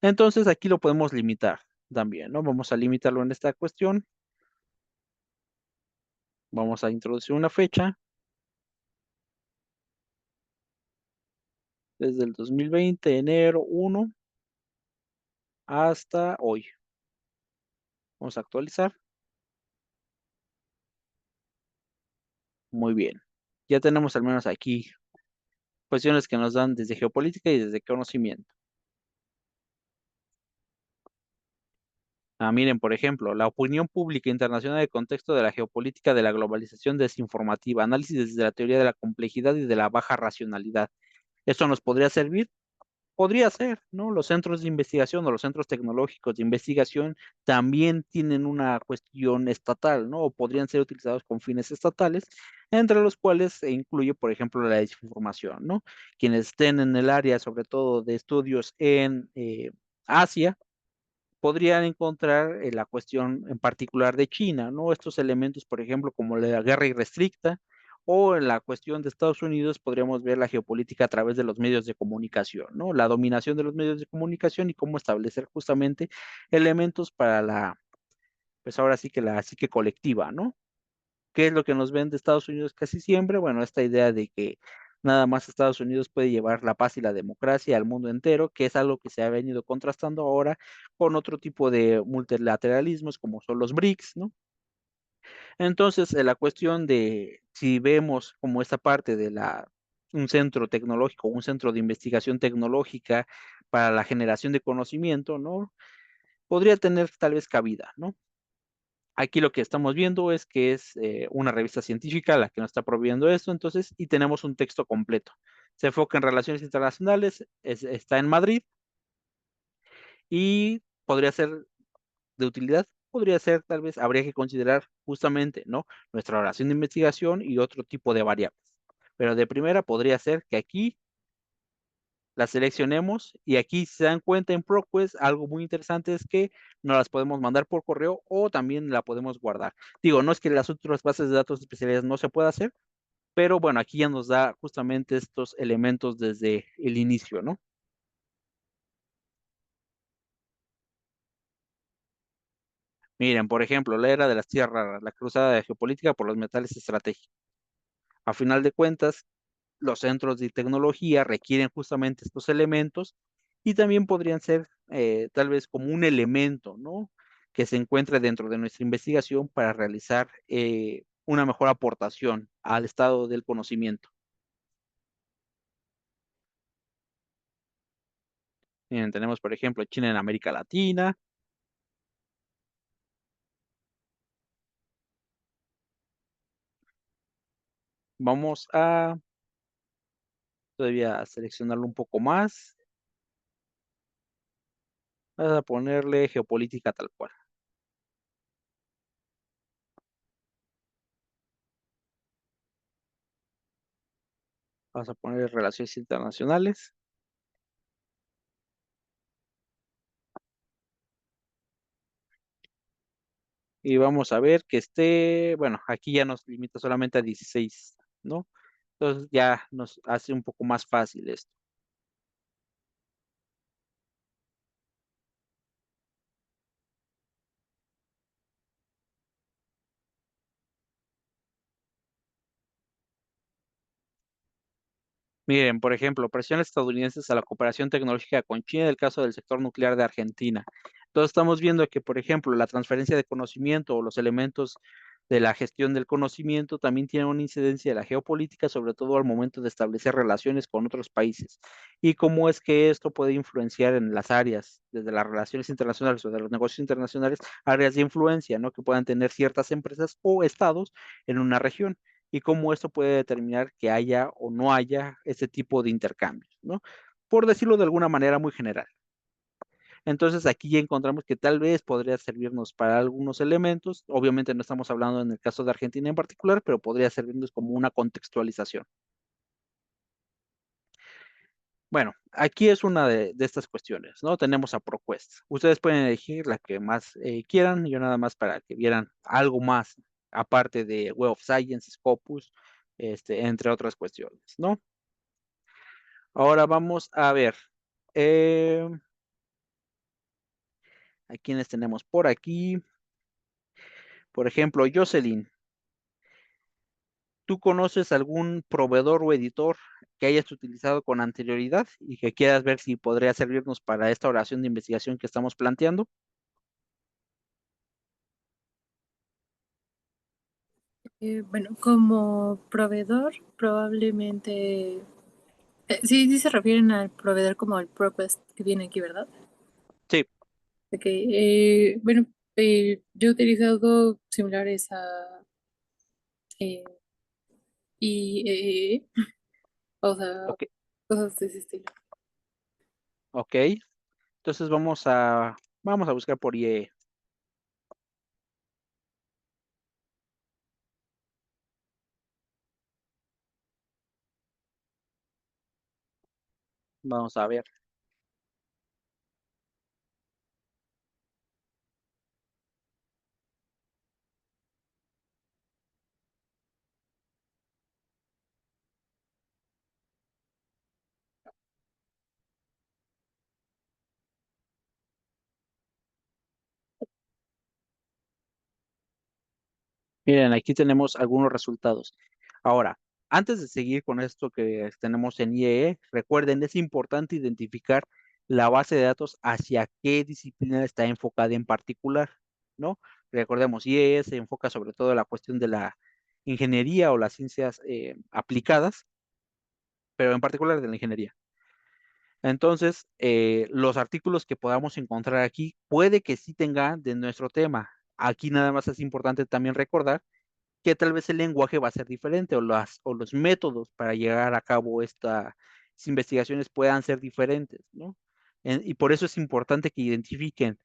Entonces aquí lo podemos limitar también, ¿no? Vamos a limitarlo en esta cuestión. Vamos a introducir una fecha desde el 2020, enero 1 hasta hoy. Vamos a actualizar. Muy bien. Ya tenemos al menos aquí cuestiones que nos dan desde geopolítica y desde conocimiento. Miren, por ejemplo, la opinión pública internacional en el contexto de la geopolítica de la globalización desinformativa, análisis desde la teoría de la complejidad y de la baja racionalidad. ¿Esto nos podría servir? Podría ser, ¿no? Los centros de investigación o los centros tecnológicos de investigación también tienen una cuestión estatal, ¿no? O podrían ser utilizados con fines estatales, entre los cuales se incluye, por ejemplo, la desinformación, ¿no? Quienes estén en el área, sobre todo de estudios en Asia, podrían encontrar la cuestión en particular de China, ¿no? Estos elementos, por ejemplo, como la guerra irrestricta, o en la cuestión de Estados Unidos, podríamos ver la geopolítica a través de los medios de comunicación, ¿no? La dominación de los medios de comunicación y cómo establecer justamente elementos para pues ahora sí que la psique colectiva, ¿no? ¿Qué es lo que nos vende Estados Unidos casi siempre? Bueno, esta idea de que nada más Estados Unidos puede llevar la paz y la democracia al mundo entero, que es algo que se ha venido contrastando ahora con otro tipo de multilateralismos como son los BRICS, ¿no? Entonces, la cuestión de si vemos como esta parte de un centro tecnológico, un centro de investigación tecnológica para la generación de conocimiento, ¿no? Podría tener tal vez cabida, ¿no? Aquí lo que estamos viendo es que es una revista científica la que nos está proveyendo esto, entonces, y tenemos un texto completo. Se enfoca en relaciones internacionales, está en Madrid y podría ser de utilidad, podría ser tal vez, habría que considerar justamente, ¿no? Nuestra relación de investigación y otro tipo de variables. Pero de primera podría ser que aquí las seleccionemos y aquí si se dan cuenta en ProQuest, algo muy interesante es que nos las podemos mandar por correo o también la podemos guardar. Digo, no es que las otras bases de datos especiales no se pueda hacer, pero bueno, aquí ya nos da justamente estos elementos desde el inicio, ¿no? Miren, por ejemplo, la era de las tierras raras, la cruzada de geopolítica por los metales estratégicos. A final de cuentas, los centros de tecnología requieren justamente estos elementos y también podrían ser tal vez como un elemento, ¿no? Que se encuentre dentro de nuestra investigación para realizar una mejor aportación al estado del conocimiento. Miren, tenemos, por ejemplo, China en América Latina. Vamos a todavía seleccionarlo un poco más. Vamos a ponerle geopolítica tal cual. Vamos a poner relaciones internacionales. Y vamos a ver que esté, bueno, aquí ya nos limita solamente a 16, ¿no? Entonces ya nos hace un poco más fácil esto. Miren, por ejemplo, presiones estadounidenses a la cooperación tecnológica con China en el caso del sector nuclear de Argentina. Entonces estamos viendo que, por ejemplo, la transferencia de conocimiento o los elementos de la gestión del conocimiento también tiene una incidencia de la geopolítica, sobre todo al momento de establecer relaciones con otros países. Y cómo es que esto puede influenciar en las áreas, desde las relaciones internacionales o de los negocios internacionales, áreas de influencia, ¿no? Que puedan tener ciertas empresas o estados en una región. Y cómo esto puede determinar que haya o no haya ese tipo de intercambios, ¿no? Por decirlo de alguna manera muy general. Entonces aquí ya encontramos que tal vez podría servirnos para algunos elementos. Obviamente no estamos hablando en el caso de Argentina en particular, pero podría servirnos como una contextualización. Bueno, aquí es una de estas cuestiones, ¿no? Tenemos a ProQuest. Ustedes pueden elegir la que más quieran, yo nada más para que vieran algo más, aparte de Web of Science, Scopus, entre otras cuestiones, ¿no? Ahora vamos a ver. eh, ¿A quiénes tenemos por aquí? Por ejemplo, Jocelyn. ¿Tú conoces algún proveedor o editor que hayas utilizado con anterioridad y que quieras ver si podría servirnos para esta oración de investigación que estamos planteando? Bueno, como proveedor, probablemente. Sí, sí se refieren al proveedor como el ProQuest que viene aquí, ¿verdad? Sí, Ok, bueno, yo he utilizado similares a eh, y o sea, ok, cosas de ese estilo. ok. Entonces vamos a buscar por IE. Vamos a ver. Miren, aquí tenemos algunos resultados. Ahora, antes de seguir con esto que tenemos en IEE, recuerden, es importante identificar la base de datos hacia qué disciplina está enfocada en particular, ¿no? Recordemos, IEE se enfoca sobre todo en la cuestión de la ingeniería o las ciencias aplicadas, pero en particular de la ingeniería. Entonces, los artículos que podamos encontrar aquí puede que sí tengan de nuestro tema. Aquí nada más es importante también recordar que tal vez el lenguaje va a ser diferente o los métodos para llegar a cabo estas investigaciones puedan ser diferentes, ¿no? Y por eso es importante que identifiquen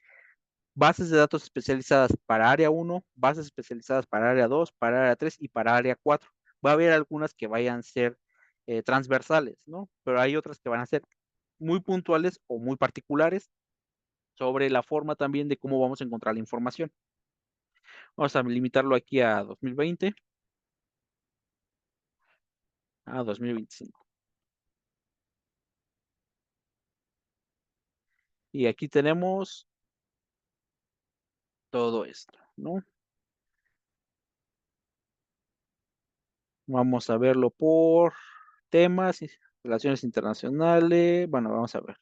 bases de datos especializadas para área 1, bases especializadas para área 2, para área 3 y para área 4. Va a haber algunas que vayan a ser transversales, ¿no? Pero hay otras que van a ser muy puntuales o muy particulares sobre la forma también de cómo vamos a encontrar la información. Vamos a limitarlo aquí a 2020, a 2025. Y aquí tenemos todo esto, ¿no? Vamos a verlo por temas y relaciones internacionales. Bueno, vamos a ver.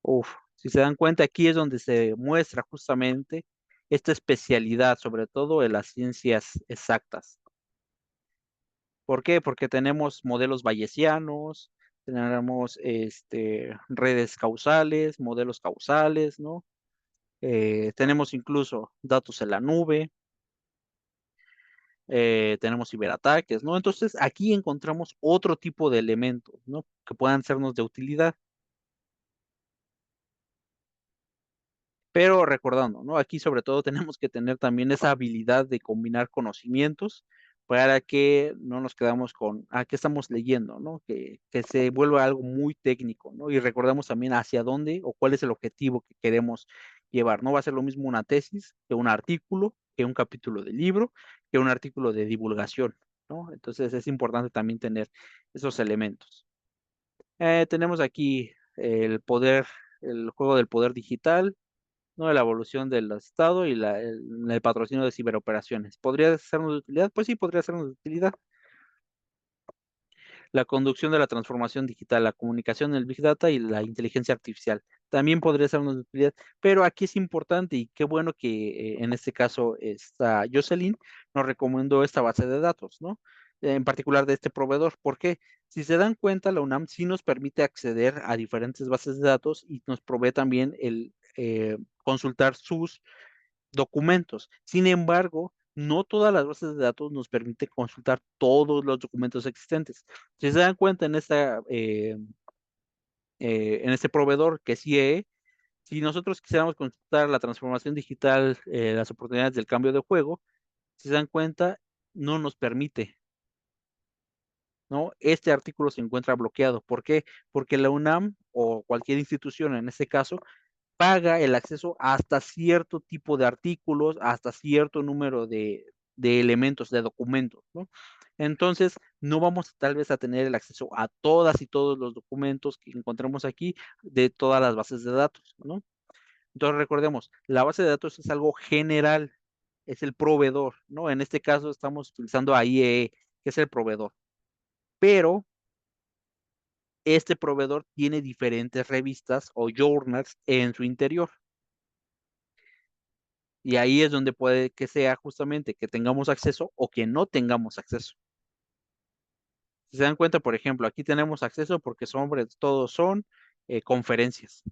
Uf, si se dan cuenta, aquí es donde se muestra justamente esta especialidad, sobre todo en las ciencias exactas. ¿Por qué? Porque tenemos modelos bayesianos, tenemos redes causales, modelos causales, ¿no? Tenemos incluso datos en la nube, tenemos ciberataques, ¿no? Entonces aquí encontramos otro tipo de elementos, ¿no? Que puedan sernos de utilidad. Pero recordando, ¿no? Aquí sobre todo tenemos que tener también esa habilidad de combinar conocimientos para que no nos quedamos con, ¿qué estamos leyendo, ¿no? Que se vuelva algo muy técnico, ¿no? Y recordamos también hacia dónde o cuál es el objetivo que queremos llevar. No va a ser lo mismo una tesis que un artículo, que un capítulo de libro, que un artículo de divulgación, ¿no? Entonces es importante también tener esos elementos. Tenemos aquí el poder, el juego del poder digital, ¿no? De la evolución del Estado y el patrocinio de ciberoperaciones. ¿Podría sernos de utilidad? Pues sí, podría sernos de utilidad. la conducción de la transformación digital, la comunicación, el Big Data y la inteligencia artificial. También podría ser una utilidad, pero aquí es importante y qué bueno que en este caso esta Jocelyn nos recomendó esta base de datos, ¿no? En particular de este proveedor. ¿Por qué? Si se dan cuenta, la UNAM sí nos permite acceder a diferentes bases de datos y nos provee también el consultar sus documentos. Sin embargo, no todas las bases de datos nos permiten consultar todos los documentos existentes. Si se dan cuenta en este proveedor que es IEE, si nosotros quisiéramos consultar la transformación digital, las oportunidades del cambio de juego, si se dan cuenta, no nos permite, ¿no? Este artículo se encuentra bloqueado. ¿Por qué? Porque la UNAM o cualquier institución en este caso paga el acceso hasta cierto tipo de artículos, hasta cierto número de elementos, de documentos, ¿no? Entonces, no vamos tal vez a tener el acceso a todas y todos los documentos que encontramos aquí de todas las bases de datos, ¿no? Entonces, recordemos, la base de datos es algo general, es el proveedor, ¿no? En este caso estamos utilizando a IEE, que es el proveedor, pero este proveedor tiene diferentes revistas o journals en su interior. Y ahí es donde puede que sea justamente que tengamos acceso o que no tengamos acceso. Si se dan cuenta, por ejemplo, aquí tenemos acceso porque todos son conferencias,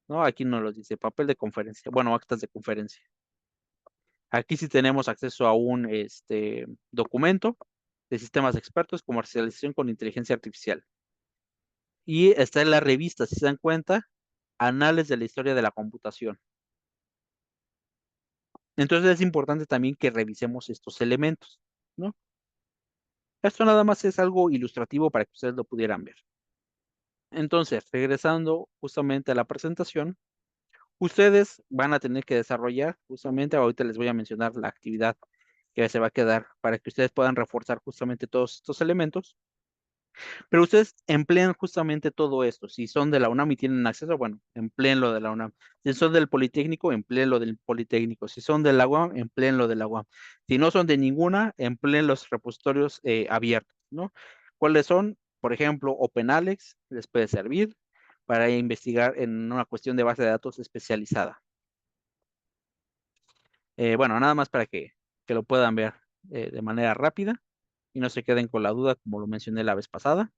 ¿no? Aquí nos lo dice, papel de conferencia, bueno, actas de conferencia. Aquí sí tenemos acceso a un documento de sistemas expertos, comercialización con inteligencia artificial. Y está en la revista, si se dan cuenta, Anales de la Historia de la Computación. Entonces es importante también que revisemos estos elementos, ¿no? Esto nada más es algo ilustrativo para que ustedes lo pudieran ver. Entonces, regresando justamente a la presentación, ustedes van a tener que desarrollar, justamente ahorita les voy a mencionar la actividad que se va a quedar para que ustedes puedan reforzar justamente todos estos elementos. Pero ustedes emplean justamente todo esto. Si son de la UNAM y tienen acceso, bueno, empleen lo de la UNAM. Si son del Politécnico, empleen lo del Politécnico. Si son de la UAM, empleen lo de la UAM. Si no son de ninguna, empleen los repositorios abiertos, ¿no? ¿Cuáles son? Por ejemplo, OpenAlex les puede servir para investigar en una cuestión de base de datos especializada. Bueno, nada más para que lo puedan ver de manera rápida y no se queden con la duda, como lo mencioné la vez pasada.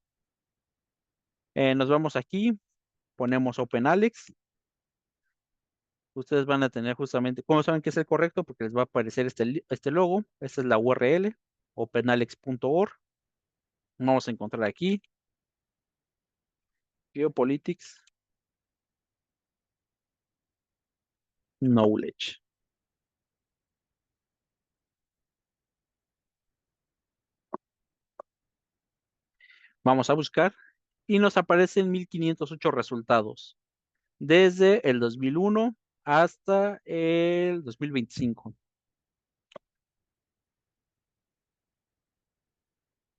Nos vamos aquí, ponemos OpenAlex. Ustedes van a tener justamente, ¿cómo saben que es el correcto? Porque les va a aparecer este logo. Esta es la URL, openalex.org. Vamos a encontrar aquí, Geopolitics Knowledge. Vamos a buscar y nos aparecen 1508 resultados desde el 2001 hasta el 2025.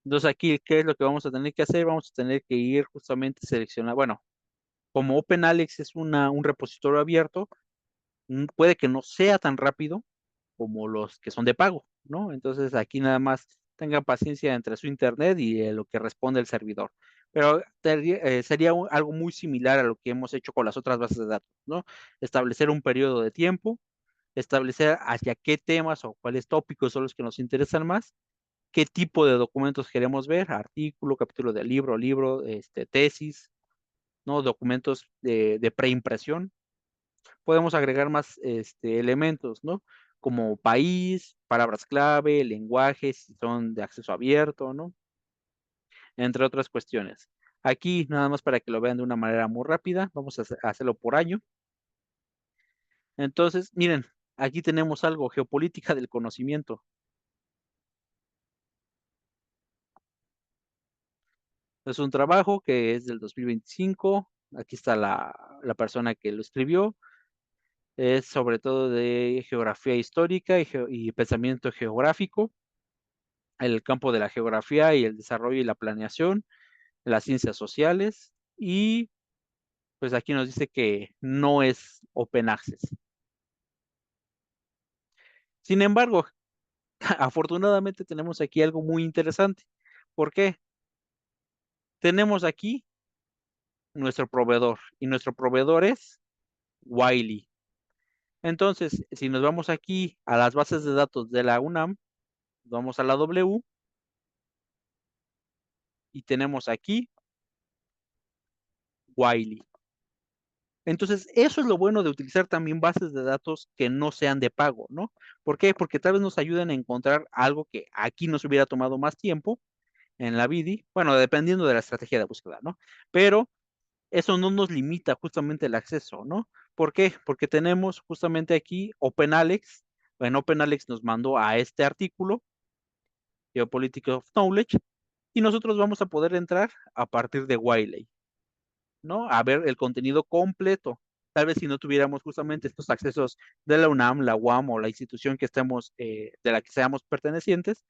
Entonces aquí, ¿qué es lo que vamos a tener que hacer? Vamos a tener que ir justamente seleccionar, bueno, como OpenAlex es un repositorio abierto, puede que no sea tan rápido como los que son de pago, ¿no? Entonces aquí nada más tengan paciencia entre su internet y lo que responde el servidor. Pero sería algo muy similar a lo que hemos hecho con las otras bases de datos, ¿no? Establecer un periodo de tiempo, establecer hacia qué temas o cuáles tópicos son los que nos interesan más, qué tipo de documentos queremos ver, artículo, capítulo de libro, tesis, ¿no? Documentos de preimpresión. Podemos agregar más elementos, ¿no? Como país, palabras clave, lenguajes, si son de acceso abierto, ¿no? Entre otras cuestiones. Aquí, nada más para que lo vean de una manera muy rápida, vamos a hacerlo por año. Entonces, miren, aquí tenemos algo, geopolítica del conocimiento. Es un trabajo que es del 2025. Aquí está la persona que lo escribió. Es sobre todo de geografía histórica y pensamiento geográfico, el campo de la geografía y el desarrollo y la planeación, las ciencias sociales y pues aquí nos dice que no es open access. Sin embargo, afortunadamente tenemos aquí algo muy interesante. ¿Por qué? Tenemos aquí nuestro proveedor y nuestro proveedor es Wiley. Entonces, si nos vamos aquí a las bases de datos de la UNAM, vamos a la W y tenemos aquí Wiley. Entonces, eso es lo bueno de utilizar también bases de datos que no sean de pago, ¿no? ¿Por qué? Porque tal vez nos ayuden a encontrar algo que aquí nos hubiera tomado más tiempo en la BIDI, bueno, dependiendo de la estrategia de búsqueda, ¿no? Pero eso no nos limita justamente el acceso, ¿no? ¿Por qué? Porque tenemos justamente aquí OpenAlex. Bueno, OpenAlex nos mandó a este artículo, Geopolitics of Knowledge, y nosotros vamos a poder entrar a partir de Wiley, ¿no? A ver el contenido completo. Tal vez si no tuviéramos justamente estos accesos de la UNAM, la UAM o la institución que estemos, de la que seamos pertenecientes,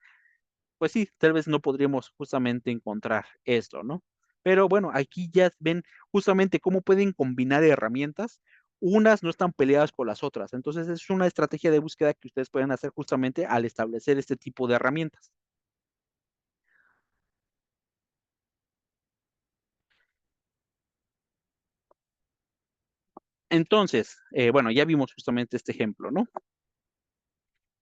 pues sí, tal vez no podríamos justamente encontrar esto, ¿no? Pero bueno, aquí ya ven justamente cómo pueden combinar herramientas. Unas no están peleadas con las otras. Entonces es una estrategia de búsqueda que ustedes pueden hacer justamente al establecer este tipo de herramientas. Entonces, bueno, ya vimos justamente este ejemplo, ¿no?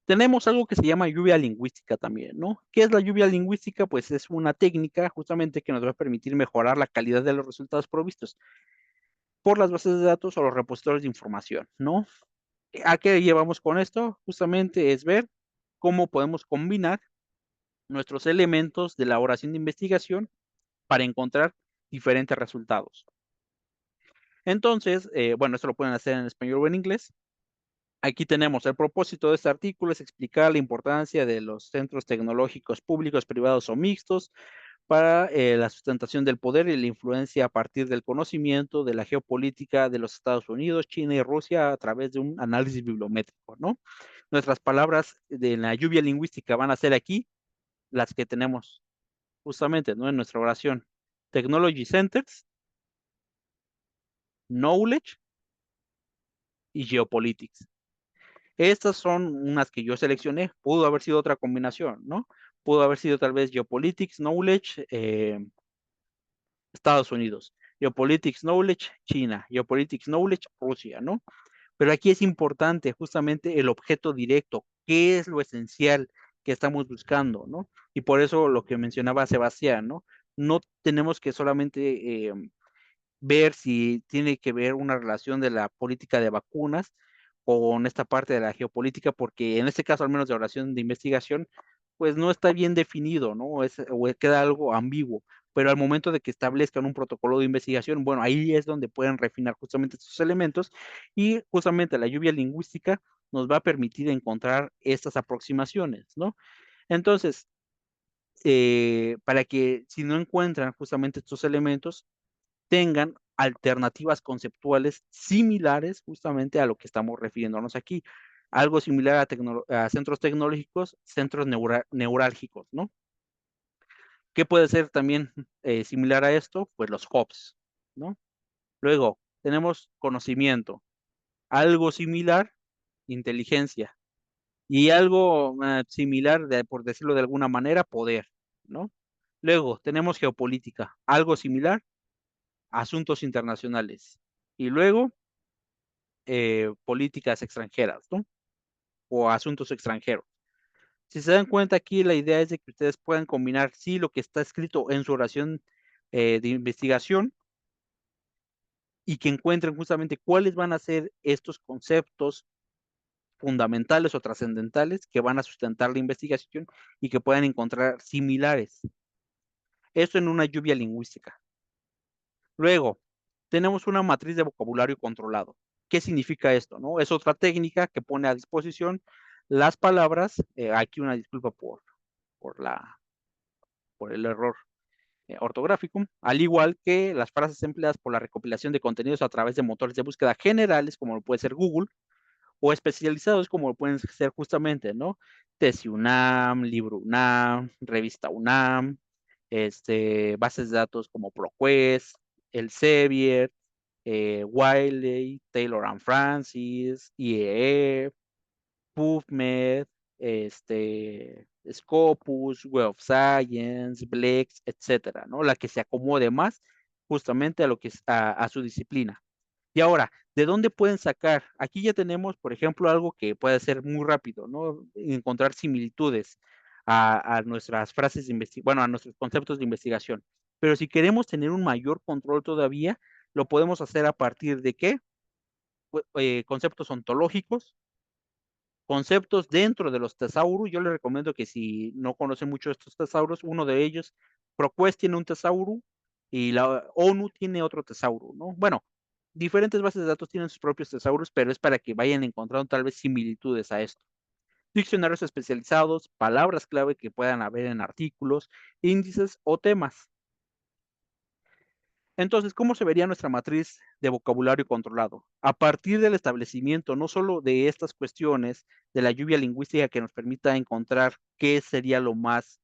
Tenemos algo que se llama lluvia lingüística también, ¿no? ¿Qué es la lluvia lingüística? Pues es una técnica justamente que nos va a permitir mejorar la calidad de los resultados provistos por las bases de datos o los repositorios de información, ¿no? ¿A qué llevamos con esto? Justamente es ver cómo podemos combinar nuestros elementos de la oración de investigación para encontrar diferentes resultados. Entonces, bueno, esto lo pueden hacer en español o en inglés. Aquí tenemos el propósito de este artículo es explicar la importancia de los centros tecnológicos públicos, privados o mixtos para la sustentación del poder y la influencia a partir del conocimiento de la geopolítica de los Estados Unidos, China y Rusia a través de un análisis bibliométrico, ¿no? Nuestras palabras de la lluvia lingüística van a ser aquí las que tenemos justamente, ¿no? En nuestra oración. Technology Centers, Knowledge y Geopolitics. Estas son unas que yo seleccioné, pudo haber sido otra combinación, ¿no? Pudo haber sido tal vez Geopolitics, Knowledge, Estados Unidos, Geopolitics, Knowledge, China, Geopolitics, Knowledge, Rusia, ¿no? Pero aquí es importante justamente el objeto directo, qué es lo esencial que estamos buscando, ¿no? Y por eso lo que mencionaba Sebastián, ¿no? No tenemos que solamente ver si tiene que ver una relación de la política de vacunas con esta parte de la geopolítica, porque en este caso, al menos de oración de investigación, pues no está bien definido, ¿no? O queda algo ambiguo, pero al momento de que establezcan un protocolo de investigación, bueno, ahí es donde pueden refinar justamente estos elementos y justamente la lluvia lingüística nos va a permitir encontrar estas aproximaciones, ¿no? Entonces, para que si no encuentran justamente estos elementos, tengan alternativas conceptuales similares justamente a lo que estamos refiriéndonos aquí. Algo similar a centros tecnológicos, centros neurálgicos, ¿no? ¿Qué puede ser también similar a esto? Pues los hubs, ¿no? Luego, tenemos conocimiento. Algo similar, inteligencia. Y algo similar, por decirlo de alguna manera, poder, ¿no? Luego, tenemos geopolítica. Algo similar, asuntos internacionales. Y luego, políticas extranjeras, ¿no? O asuntos extranjeros. Si se dan cuenta aquí, la idea es de que ustedes puedan combinar, sí, lo que está escrito en su oración de investigación y que encuentren justamente cuáles van a ser estos conceptos fundamentales o trascendentales que van a sustentar la investigación y que puedan encontrar similares. Esto en una lluvia lingüística. Luego, tenemos una matriz de vocabulario controlado. ¿Qué significa esto? ¿No? Es otra técnica que pone a disposición las palabras, aquí una disculpa por, la, por el error ortográfico, al igual que las frases empleadas por la recopilación de contenidos a través de motores de búsqueda generales, como lo puede ser Google, o especializados, como lo pueden ser justamente, ¿no? Tesis UNAM, Libro UNAM, Revista UNAM, bases de datos como ProQuest, Elsevier, Wiley, Taylor and Francis, IEE, PubMed, Scopus, Web of Science, Blex, etcétera, ¿no? La que se acomode más justamente a lo que es a su disciplina. Y ahora, ¿de dónde pueden sacar? Aquí ya tenemos, por ejemplo, algo que puede ser muy rápido, ¿no? Encontrar similitudes a nuestras frases de investigación, bueno, a nuestros conceptos de investigación. Pero si queremos tener un mayor control todavía, lo podemos hacer a partir de ¿qué? Conceptos ontológicos, conceptos dentro de los tesaurus. Yo les recomiendo que si no conocen mucho estos tesaurus, uno de ellos, ProQuest tiene un tesauro y la ONU tiene otro tesauro, ¿no? Bueno, diferentes bases de datos tienen sus propios tesauros, pero es para que vayan encontrando tal vez similitudes a esto. Diccionarios especializados, palabras clave que puedan haber en artículos, índices o temas. Entonces, ¿cómo se vería nuestra matriz de vocabulario controlado? A partir del establecimiento no solo de estas cuestiones, de la lluvia lingüística que nos permita encontrar qué sería lo más,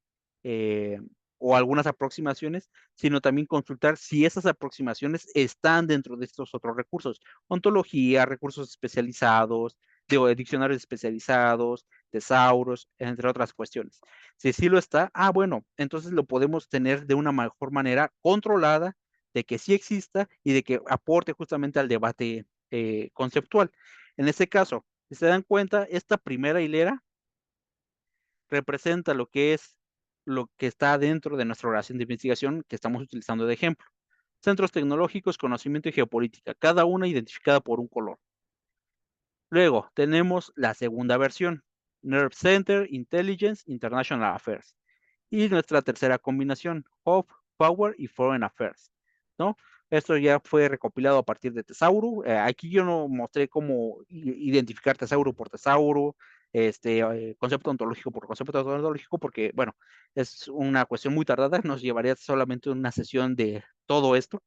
o algunas aproximaciones, sino también consultar si esas aproximaciones están dentro de estos otros recursos. Ontología, recursos especializados, diccionarios especializados, tesauros, entre otras cuestiones. Si sí lo está, bueno, entonces lo podemos tener de una mejor manera controlada, de que sí exista y de que aporte justamente al debate conceptual. En este caso, si se dan cuenta, esta primera hilera representa lo que es lo que está dentro de nuestra oración de investigación que estamos utilizando de ejemplo. Centros tecnológicos, conocimiento y geopolítica, cada una identificada por un color. Luego tenemos la segunda versión, Nerve Center, Intelligence, International Affairs. Y nuestra tercera combinación, Hope, Power y Foreign Affairs, ¿no? Esto ya fue recopilado a partir de Tesauro. Aquí yo no mostré cómo identificar Tesauro por Tesauro, concepto ontológico por concepto ontológico, porque, bueno, es una cuestión muy tardada, nos llevaría solamente una sesión de todo esto.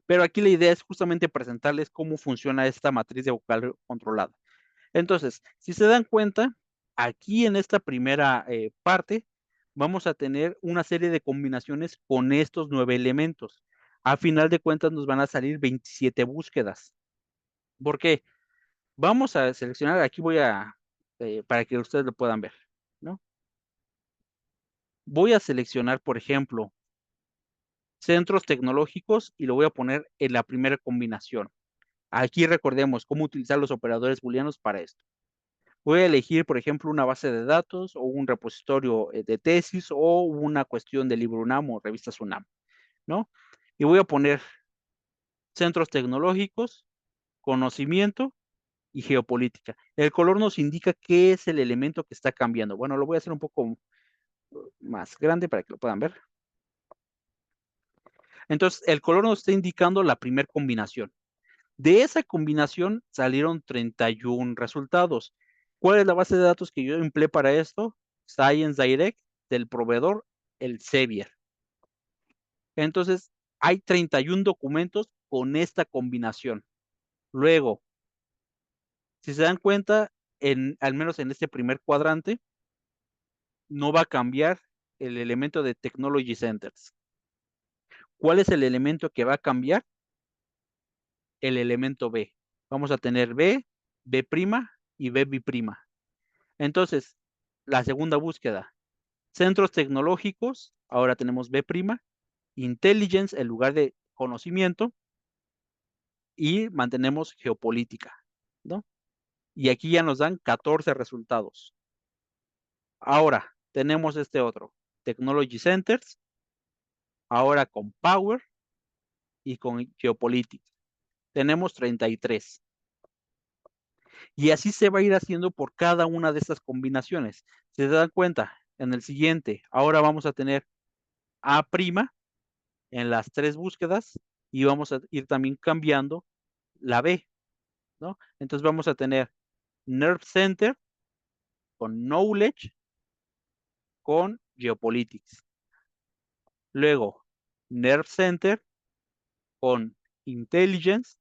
Pero aquí la idea es justamente presentarles cómo funciona esta matriz de vocabulario controlado. Entonces, si se dan cuenta, aquí en esta primera parte, vamos a tener una serie de combinaciones con estos 9 elementos. A final de cuentas nos van a salir 27 búsquedas. ¿Por qué? Vamos a seleccionar, aquí voy a, para que ustedes lo puedan ver, ¿no? Voy a seleccionar, por ejemplo, centros tecnológicos y lo voy a poner en la primera combinación. Aquí recordemos cómo utilizar los operadores booleanos para esto. Voy a elegir, por ejemplo, una base de datos o un repositorio de tesis o una cuestión de libro UNAM o revistas UNAM, ¿no? Y voy a poner centros tecnológicos, conocimiento y geopolítica. El color nos indica qué es el elemento que está cambiando. Bueno, lo voy a hacer un poco más grande para que lo puedan ver. Entonces, el color nos está indicando la primera combinación. De esa combinación salieron 31 resultados. ¿Cuál es la base de datos que yo empleé para esto? Science Direct del proveedor, el Sevier. Entonces, hay 31 documentos con esta combinación. Luego, si se dan cuenta, al menos en este primer cuadrante, no va a cambiar el elemento de Technology Centers. ¿Cuál es el elemento que va a cambiar? El elemento B. Vamos a tener B, B' y B B'. Entonces, la segunda búsqueda, centros tecnológicos, ahora tenemos B', intelligence en lugar de conocimiento y mantenemos geopolítica, ¿no? Y aquí ya nos dan 14 resultados. Ahora tenemos este otro, Technology Centers, ahora con Power y con Geopolitics. Tenemos 33. Y así se va a ir haciendo por cada una de estas combinaciones. ¿Se dan cuenta? En el siguiente, ahora vamos a tener A' en las 3 búsquedas y vamos a ir también cambiando la B, ¿no? Entonces vamos a tener Nerve Center con Knowledge con Geopolitics. Luego, Nerve Center con Intelligence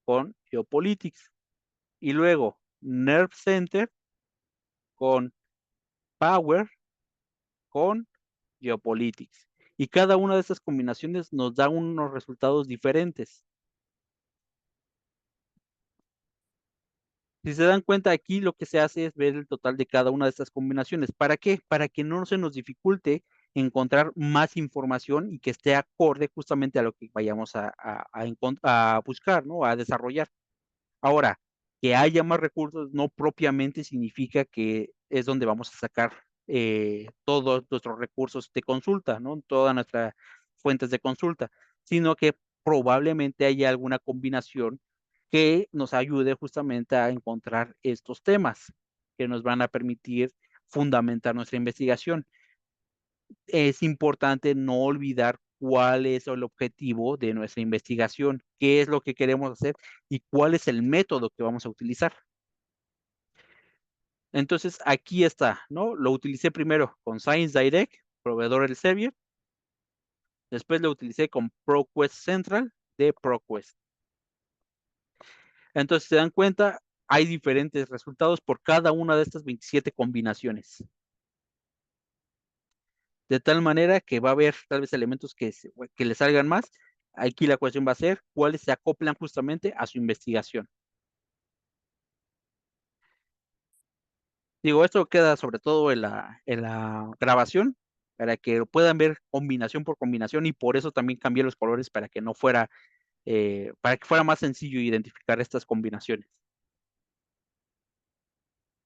con Geopolitics. Y luego, Nerve Center con Power con Geopolitics. Y cada una de estas combinaciones nos da unos resultados diferentes. Si se dan cuenta aquí, lo que se hace es ver el total de cada una de estas combinaciones. ¿Para qué? Para que no se nos dificulte encontrar más información y que esté acorde justamente a lo que vayamos a buscar, ¿no? A desarrollar. Ahora, que haya más recursos no propiamente significa que es donde vamos a sacar todos nuestros recursos de consulta, ¿no? Todas nuestras fuentes de consulta, sino que probablemente haya alguna combinación que nos ayude justamente a encontrar estos temas que nos van a permitir fundamentar nuestra investigación. Es importante no olvidar cuál es el objetivo de nuestra investigación, qué es lo que queremos hacer y cuál es el método que vamos a utilizar. Entonces, aquí está, ¿no? Lo utilicé primero con Science Direct, proveedor Elsevier. Después lo utilicé con ProQuest Central de ProQuest. Entonces, se dan cuenta, hay diferentes resultados por cada una de estas 27 combinaciones. De tal manera que va a haber tal vez elementos que le salgan más. Aquí la cuestión va a ser cuáles se acoplan justamente a su investigación. Digo, esto queda sobre todo en la grabación, para que lo puedan ver combinación por combinación, y por eso también cambié los colores para que no fuera, para que fuera más sencillo identificar estas combinaciones.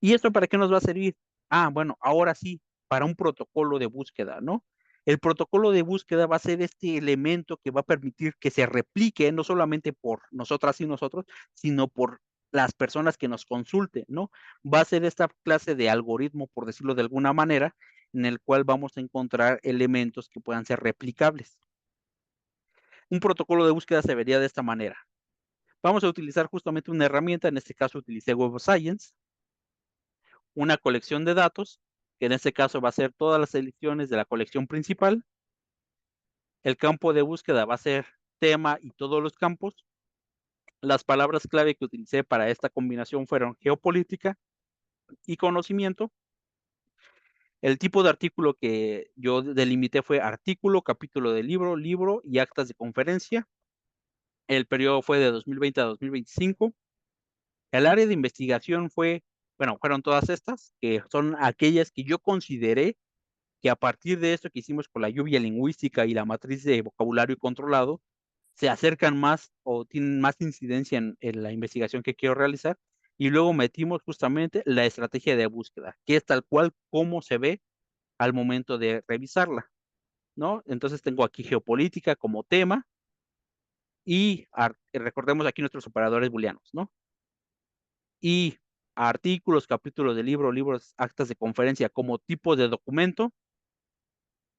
¿Y esto para qué nos va a servir? Ah, bueno, ahora sí, para un protocolo de búsqueda, ¿no? El protocolo de búsqueda va a ser este elemento que va a permitir que se replique no solamente por nosotras y nosotros, sino por las personas que nos consulten, ¿no? Va a ser esta clase de algoritmo, por decirlo de alguna manera, en el cual vamos a encontrar elementos que puedan ser replicables. Un protocolo de búsqueda se vería de esta manera. Vamos a utilizar justamente una herramienta, en este caso utilicé Web of Science, una colección de datos, que en este caso va a ser todas las selecciones de la colección principal. El campo de búsqueda va a ser tema y todos los campos. Las palabras clave que utilicé para esta combinación fueron geopolítica y conocimiento. El tipo de artículo que yo delimité fue artículo, capítulo de libro, libro y actas de conferencia. El periodo fue de 2020 a 2025. El área de investigación fueron todas estas, que son aquellas que yo consideré que a partir de esto que hicimos con la lluvia lingüística y la matriz de vocabulario controlado, se acercan más o tienen más incidencia en la investigación que quiero realizar. Y luego metimos justamente la estrategia de búsqueda, que es tal cual como se ve al momento de revisarla, ¿no? Entonces tengo aquí geopolítica como tema y recordemos aquí nuestros operadores booleanos, ¿no? Y artículos, capítulos de libro, libros, actas de conferencia como tipo de documento,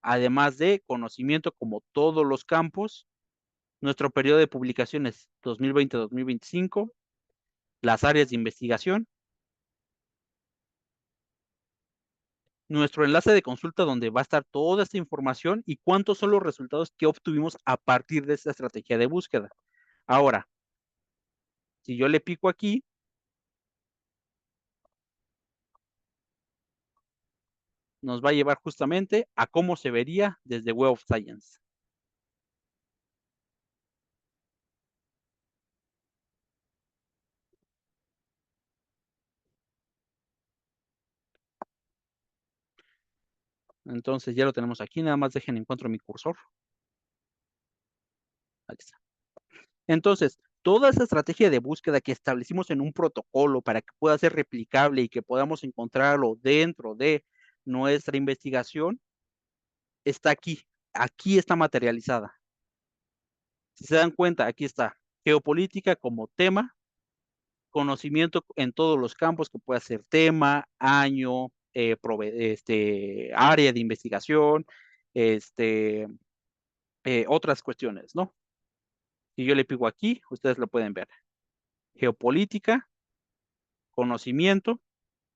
además de conocimiento como todos los campos, nuestro periodo de publicaciones 2020-2025, las áreas de investigación, nuestro enlace de consulta donde va a estar toda esta información y cuántos son los resultados que obtuvimos a partir de esta estrategia de búsqueda. Ahora, si yo le pico aquí, nos va a llevar justamente a cómo se vería desde Web of Science. Entonces ya lo tenemos aquí, nada más dejen encuentro mi cursor. Ahí está. Entonces, toda esa estrategia de búsqueda que establecimos en un protocolo para que pueda ser replicable y que podamos encontrarlo dentro de nuestra investigación, está aquí. Aquí está materializada. Si se dan cuenta, aquí está geopolítica como tema, conocimiento en todos los campos que puede ser tema, año, área de investigación, este, otras cuestiones, ¿no? Si yo le pico aquí, ustedes lo pueden ver. Geopolítica, conocimiento,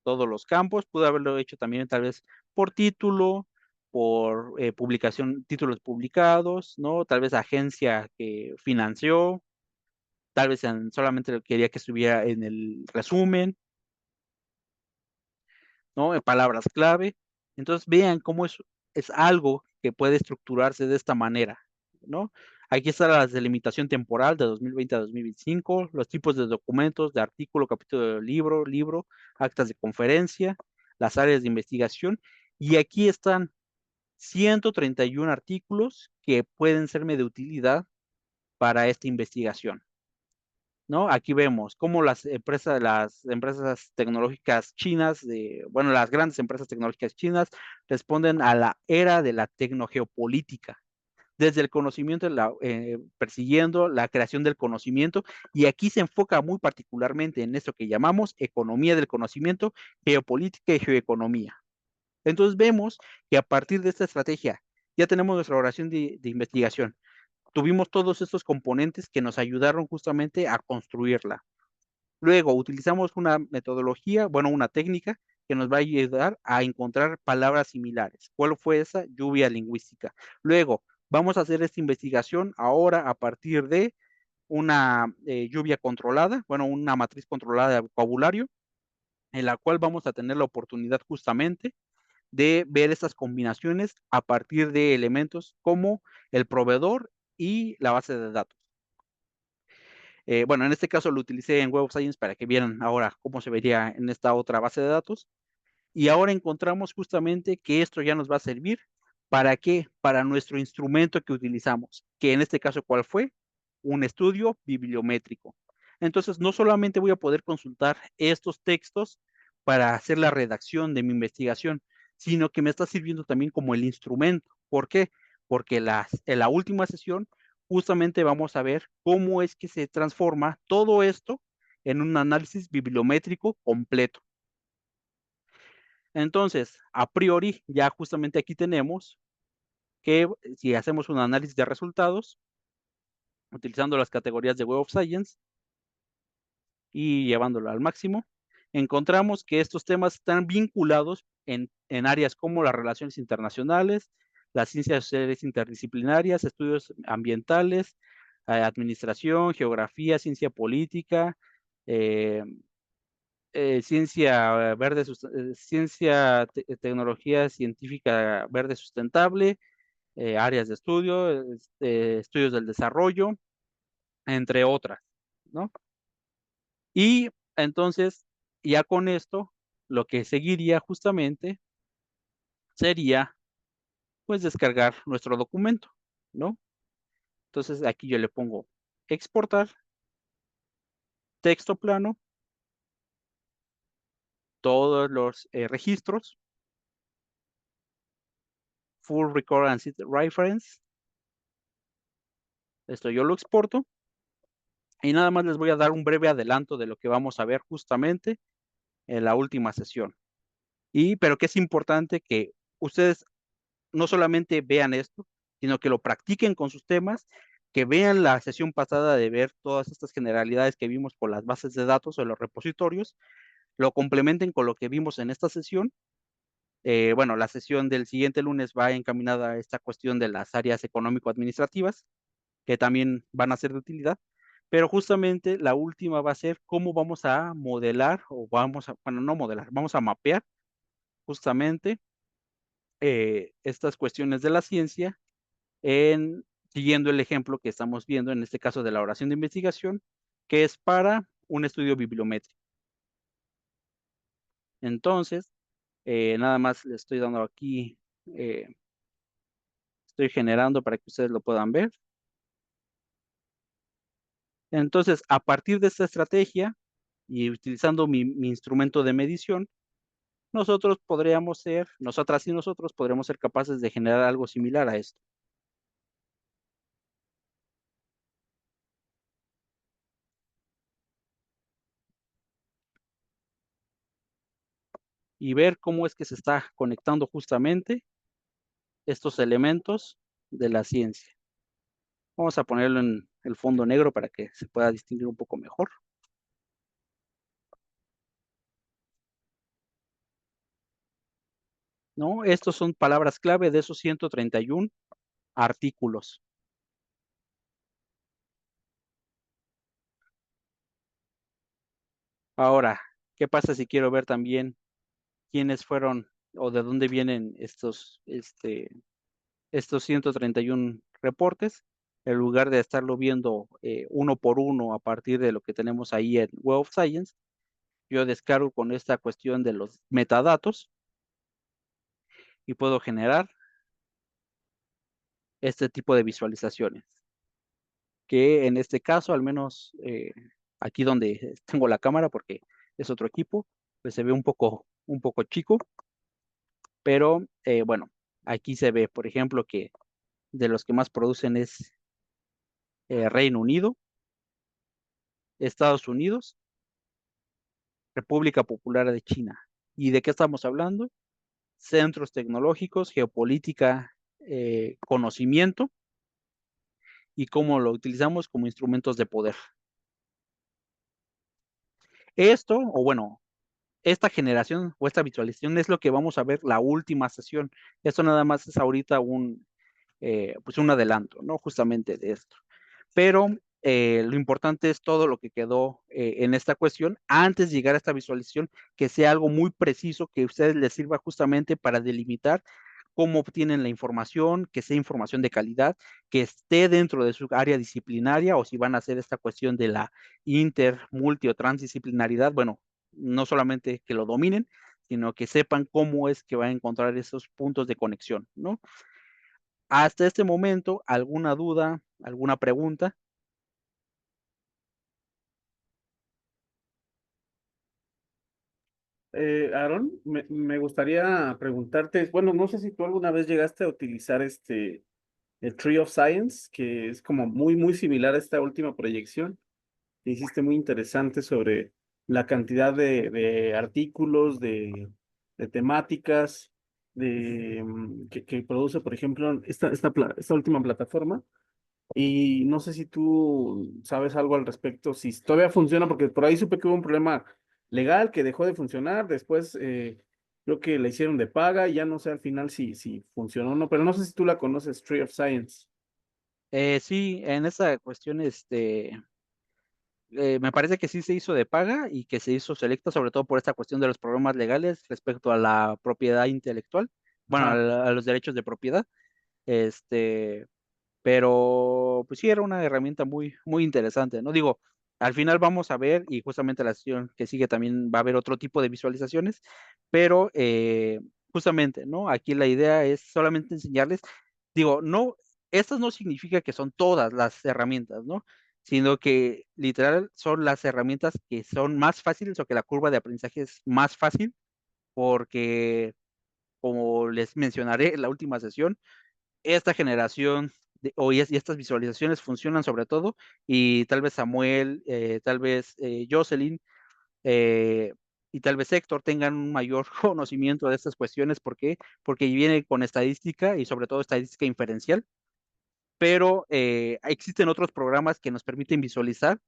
todos los campos. Pude haberlo hecho también tal vez por título, por publicación, títulos publicados, ¿no? Tal vez agencia que financió, tal vez solamente quería que estuviera en el resumen, ¿no? En palabras clave. Entonces vean cómo es algo que puede estructurarse de esta manera, ¿no? Aquí está la delimitación temporal de 2020 a 2025, los tipos de documentos, de artículo, capítulo de libro, actas de conferencia, las áreas de investigación, y aquí están 131 artículos que pueden serme de utilidad para esta investigación, ¿no? Aquí vemos cómo las empresas tecnológicas chinas, bueno, las grandes empresas tecnológicas chinas responden a la era de la tecnogeopolítica, desde el conocimiento, persiguiendo la creación del conocimiento, y aquí se enfoca muy particularmente en esto que llamamos economía del conocimiento, geopolítica y geoeconomía. Entonces vemos que a partir de esta estrategia ya tenemos nuestra oración de investigación. Tuvimos todos estos componentes que nos ayudaron justamente a construirla. Luego utilizamos una metodología, bueno, una técnica que nos va a ayudar a encontrar palabras similares. ¿Cuál fue esa? Lluvia lingüística. Luego vamos a hacer esta investigación ahora a partir de una lluvia controlada, bueno, una matriz controlada de vocabulario, en la cual vamos a tener la oportunidad justamente de ver estas combinaciones a partir de elementos como el proveedor y la base de datos. Bueno, en este caso lo utilicé en Web of Science para que vieran ahora cómo se vería en esta otra base de datos. Y ahora encontramos justamente que esto ya nos va a servir. ¿Para qué? Para nuestro instrumento que utilizamos, que en este caso, ¿cuál fue? Un estudio bibliométrico. Entonces, no solamente voy a poder consultar estos textos para hacer la redacción de mi investigación, sino que me está sirviendo también como el instrumento. ¿Por qué? Porque en la última sesión justamente vamos a ver cómo es que se transforma todo esto en un análisis bibliométrico completo. Entonces, a priori, ya justamente aquí tenemos que si hacemos un análisis de resultados, utilizando las categorías de Web of Science y llevándolo al máximo, encontramos que estos temas están vinculados en áreas como las relaciones internacionales, las ciencias sociales interdisciplinarias, estudios ambientales, administración, geografía, ciencia política, ciencia verde, tecnología científica verde sustentable, áreas de estudio, estudios del desarrollo, entre otras, ¿no? Y entonces, ya con esto, lo que seguiría justamente sería, pues, descargar nuestro documento, ¿no? Entonces, aquí yo le pongo exportar, texto plano, todos los registros, full record and cite reference. Esto yo lo exporto y nada más les voy a dar un breve adelanto de lo que vamos a ver justamente en la última sesión. Pero que es importante que ustedes no solamente vean esto, sino que lo practiquen con sus temas, que vean la sesión pasada de ver todas estas generalidades que vimos por las bases de datos o los repositorios, lo complementen con lo que vimos en esta sesión. Bueno, la sesión del siguiente lunes va encaminada a esta cuestión de las áreas económico-administrativas, que también van a ser de utilidad, pero justamente la última va a ser cómo vamos a modelar, o bueno, no modelar, vamos a mapear justamente estas cuestiones de la ciencia siguiendo el ejemplo que estamos viendo, en este caso de la oración de investigación, que es para un estudio bibliométrico. Entonces, nada más le estoy dando aquí, estoy generando para que ustedes lo puedan ver. Entonces, a partir de esta estrategia y utilizando mi instrumento de medición, nosotras y nosotros podríamos ser capaces de generar algo similar a esto. Y ver cómo es que se está conectando justamente estos elementos de la ciencia. Vamos a ponerlo en el fondo negro para que se pueda distinguir un poco mejor. ¿No? Estos son palabras clave de esos 131 artículos. Ahora, ¿qué pasa si quiero ver también quiénes fueron o de dónde vienen estos 131 reportes? en lugar de estarlo viendo uno por uno a partir de lo que tenemos ahí en Web of Science, yo descargo con esta cuestión de los metadatos y puedo generar este tipo de visualizaciones, que en este caso, al menos aquí donde tengo la cámara, porque es otro equipo, pues se ve un poco chico, pero bueno, aquí se ve, por ejemplo, que de los que más producen es Reino Unido, Estados Unidos, República Popular de China. ¿Y de qué estamos hablando? Centros tecnológicos, geopolítica, conocimiento y cómo lo utilizamos como instrumentos de poder. Esto, o bueno, esta generación o esta visualización es lo que vamos a ver la última sesión. Esto nada más es ahorita pues un adelanto, ¿no? Justamente de esto. Pero lo importante es todo lo que quedó en esta cuestión antes de llegar a esta visualización, que sea algo muy preciso, que a ustedes les sirva justamente para delimitar cómo obtienen la información, que sea información de calidad, que esté dentro de su área disciplinaria o si van a hacer esta cuestión de la inter, multi o transdisciplinaridad, bueno, no solamente que lo dominen, sino que sepan cómo es que van a encontrar esos puntos de conexión, ¿no? Hasta este momento, ¿alguna duda, alguna pregunta? Aaron, me gustaría preguntarte, bueno, no sé si tú alguna vez llegaste a utilizar el Tree of Science, que es como muy similar a esta última proyección que hiciste muy interesante sobre la cantidad de artículos, de temáticas, que produce, por ejemplo, esta última plataforma. Y no sé si tú sabes algo al respecto, si todavía funciona, porque por ahí supe que hubo un problema legal que dejó de funcionar, después creo que la hicieron de paga y ya no sé al final si funcionó o no, pero no sé si tú la conoces, Tree of Science. Sí, en esa cuestión, me parece que sí se hizo de paga y que se hizo selecta, sobre todo por esta cuestión de los problemas legales respecto a la propiedad intelectual, bueno, Ajá. a los derechos de propiedad, este, pero pues sí era una herramienta muy interesante, ¿no? Digo, al final vamos a ver, y justamente la sesión que sigue también va a haber otro tipo de visualizaciones, pero justamente, ¿no? Aquí la idea es solamente enseñarles, digo, no, estas no significa que son todas las herramientas, ¿no? Sino que literal son las herramientas que son más fáciles o que la curva de aprendizaje es más fácil porque, como les mencionaré en la última sesión, esta generación y estas visualizaciones funcionan sobre todo, y tal vez Samuel, tal vez Jocelyn eh, y tal vez Héctor tengan un mayor conocimiento de estas cuestiones. ¿Por qué? Porque viene con estadística y sobre todo estadística inferencial, pero existen otros programas que nos permiten visualizar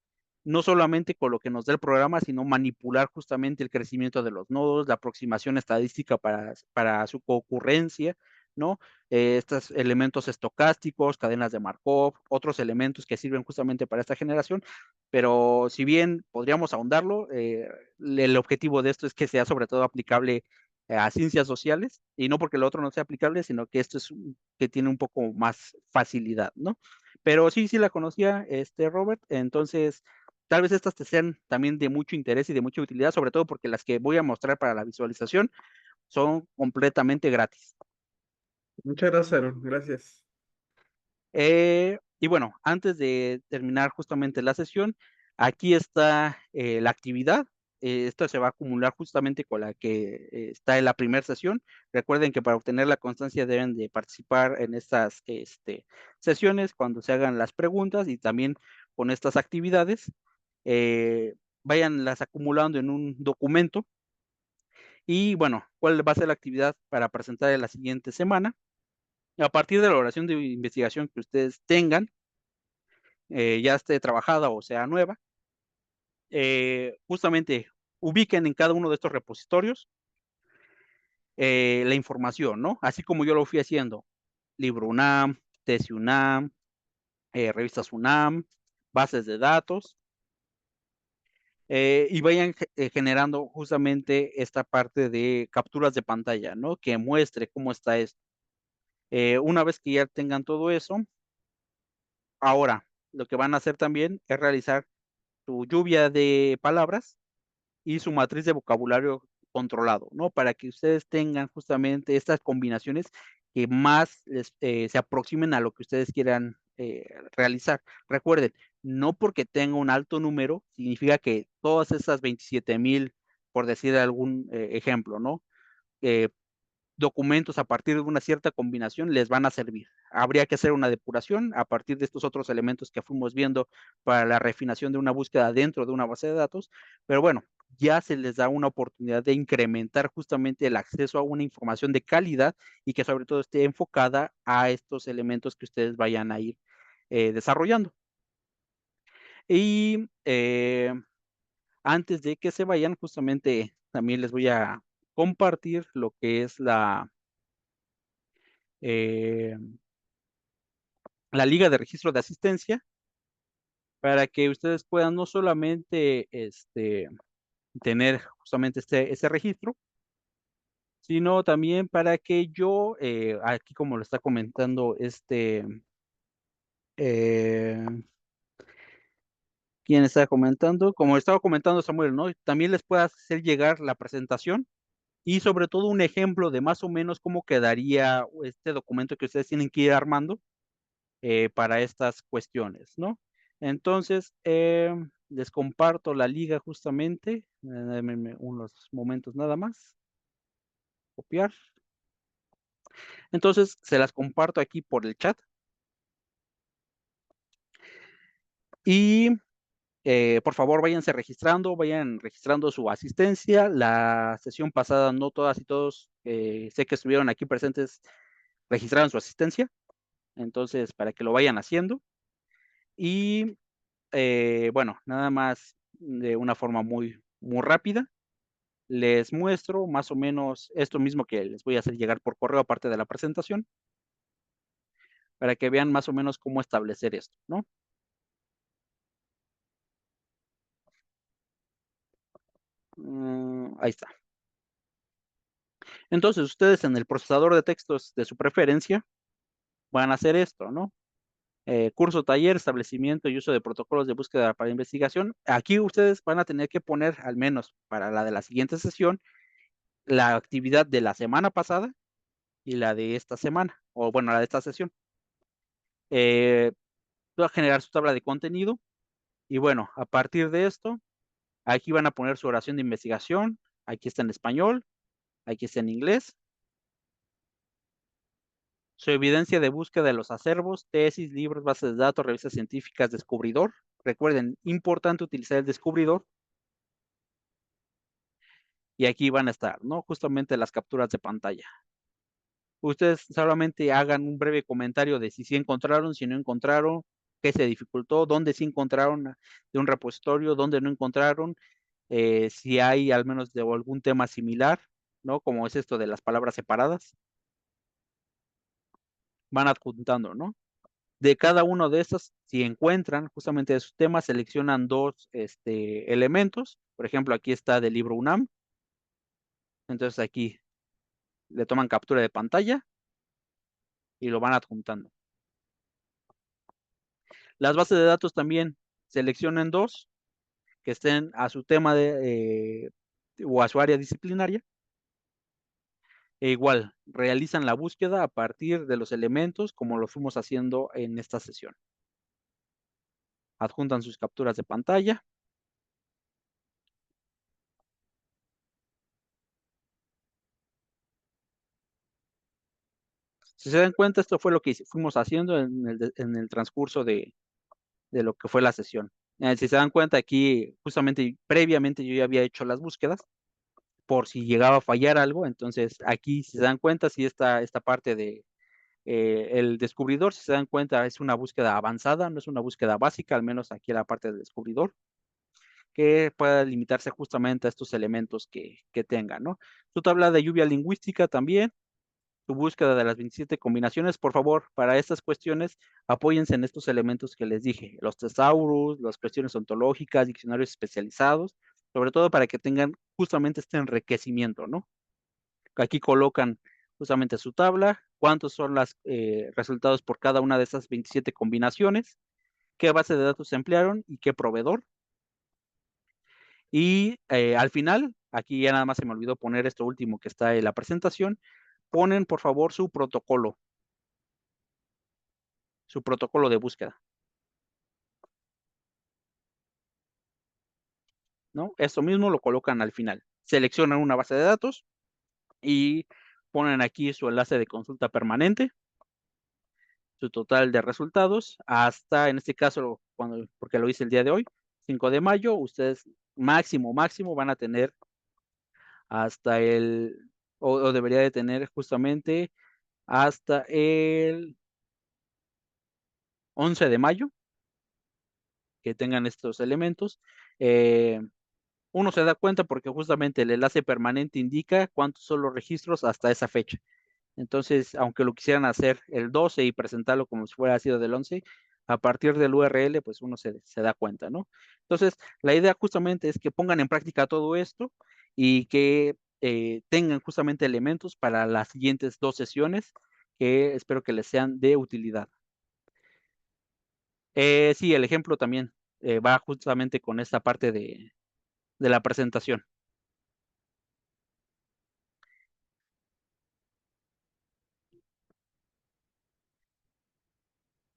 no solamente con lo que nos da el programa, sino manipular justamente el crecimiento de los nodos, la aproximación estadística para su concurrencia, ¿no? Estos elementos estocásticos, cadenas de Markov, otros elementos que sirven justamente para esta generación, pero si bien podríamos ahondarlo, el objetivo de esto es que sea sobre todo aplicable a ciencias sociales, y no porque el otro no sea aplicable, sino que esto es que tiene un poco más facilidad, ¿no? Pero sí la conocía, Robert, entonces tal vez estas te sean también de mucho interés y de mucha utilidad, sobre todo porque las que voy a mostrar para la visualización son completamente gratis. Muchas gracias, Aaron. Gracias. Y bueno, antes de terminar justamente la sesión, aquí está la actividad. Esto se va a acumular justamente con la que está en la primera sesión. Recuerden que para obtener la constancia deben de participar en estas sesiones cuando se hagan las preguntas y también con estas actividades. Váyanlas acumulando en un documento. Y bueno, ¿cuál va a ser la actividad para presentar en la siguiente semana? A partir de la oración de investigación que ustedes tengan, ya esté trabajada o sea nueva, justamente ubiquen en cada uno de estos repositorios la información, ¿no? Así como yo lo fui haciendo, libro UNAM, tesis UNAM, revistas UNAM, bases de datos, y vayan generando justamente esta parte de capturas de pantalla, ¿no? Que muestre cómo está esto. Una vez que ya tengan todo eso, Ahora, lo que van a hacer también es realizar su lluvia de palabras y su matriz de vocabulario controlado, ¿no? Para que ustedes tengan justamente estas combinaciones que más se aproximen a lo que ustedes quieran realizar. Recuerden, no porque tenga un alto número, significa que todas esas 27,000, por decir algún ejemplo, ¿no? Eh, documentos a partir de una cierta combinación les van a servir. Habría que hacer una depuración a partir de estos otros elementos que fuimos viendo para la refinación de una búsqueda dentro de una base de datos, pero bueno, ya se les da una oportunidad de incrementar justamente el acceso a una información de calidad y que sobre todo esté enfocada a estos elementos que ustedes vayan a ir desarrollando. Y antes de que se vayan, justamente también les voy a compartir lo que es eh, la Liga de Registro de Asistencia para que ustedes puedan no solamente tener justamente ese registro, sino también para que yo, aquí como lo está comentando eh, ¿quién está comentando? Como estaba comentando Samuel, ¿no? También les pueda hacer llegar la presentación y sobre todo un ejemplo de más o menos cómo quedaría este documento que ustedes tienen que ir armando para estas cuestiones, ¿no? Entonces, les comparto la liga justamente. Denme unos momentos nada más. Copiar. Entonces, se las comparto aquí por el chat. Y por favor, vayan registrando su asistencia. La sesión pasada, no todas y todos, sé que estuvieron aquí presentes, registraron su asistencia. Entonces, para que lo vayan haciendo. Y bueno, nada más de una forma muy, muy rápida. Les muestro más o menos esto mismo que les voy a hacer llegar por correo aparte de la presentación, para que vean más o menos cómo establecer esto, ¿no? Ahí está. Entonces, ustedes en el procesador de textos de su preferencia van a hacer esto, ¿no? Curso, taller, establecimiento y uso de protocolos de búsqueda para investigación. Aquí ustedes van a tener que poner, al menos para la de la siguiente sesión, la actividad de la semana pasada y la de esta semana, o bueno, la de esta sesión. Va a generar su tabla de contenido y bueno, a partir de esto, aquí van a poner su oración de investigación, aquí está en español, aquí está en inglés, su evidencia de búsqueda de los acervos, tesis, libros, bases de datos, revistas científicas, descubridor. Recuerden, importante utilizar el descubridor. Y aquí van a estar, ¿no? Justamente las capturas de pantalla. Ustedes solamente hagan un breve comentario de si sí encontraron, si no encontraron, qué se dificultó, dónde sí encontraron de un repositorio, dónde no encontraron, si hay al menos de algún tema similar, ¿no? Como es esto de las palabras separadas. Van adjuntando, ¿no? De cada uno de estos, si encuentran justamente esos temas, seleccionan dos elementos. Por ejemplo, aquí está del libro UNAM. Entonces aquí le toman captura de pantalla y lo van adjuntando. Las bases de datos también seleccionen dos que estén a su tema o a su área disciplinaria. E igual, realizan la búsqueda a partir de los elementos como lo fuimos haciendo en esta sesión. Adjuntan sus capturas de pantalla. Si se dan cuenta, esto fue lo que fuimos haciendo en el transcurso de lo que fue la sesión. Si se dan cuenta, aquí justamente previamente yo ya había hecho las búsquedas por si llegaba a fallar algo. Entonces aquí, si se dan cuenta, si esta parte de el descubridor, si se dan cuenta, es una búsqueda avanzada, no es una búsqueda básica, al menos aquí la parte del descubridor, que pueda limitarse justamente a estos elementos que tenga, ¿no? Su tabla de lluvia lingüística también, su búsqueda de las 27 combinaciones. Por favor, para estas cuestiones, apóyense en estos elementos que les dije, los tesaurus, las cuestiones ontológicas, diccionarios especializados, sobre todo para que tengan justamente este enriquecimiento, ¿no? Aquí colocan justamente su tabla, cuántos son los resultados por cada una de esas 27 combinaciones, qué base de datos emplearon y qué proveedor. Y al final, aquí ya nada más se me olvidó poner esto último que está en la presentación, ponen por favor su protocolo de búsqueda, ¿no? Esto mismo lo colocan al final. Seleccionan una base de datos y ponen aquí su enlace de consulta permanente, su total de resultados, hasta en este caso, porque lo hice el día de hoy, 5 de mayo, ustedes máximo van a tener hasta o debería de tener justamente hasta el 11 de mayo, que tengan estos elementos. Uno se da cuenta porque justamente el enlace permanente indica cuántos son los registros hasta esa fecha. Entonces, aunque lo quisieran hacer el 12 y presentarlo como si fuera sido del 11, a partir del URL, pues uno se da cuenta, ¿no? Entonces, la idea justamente es que pongan en práctica todo esto y que tengan justamente elementos para las siguientes 2 sesiones que espero que les sean de utilidad. Sí, el ejemplo también va justamente con esta parte de la presentación.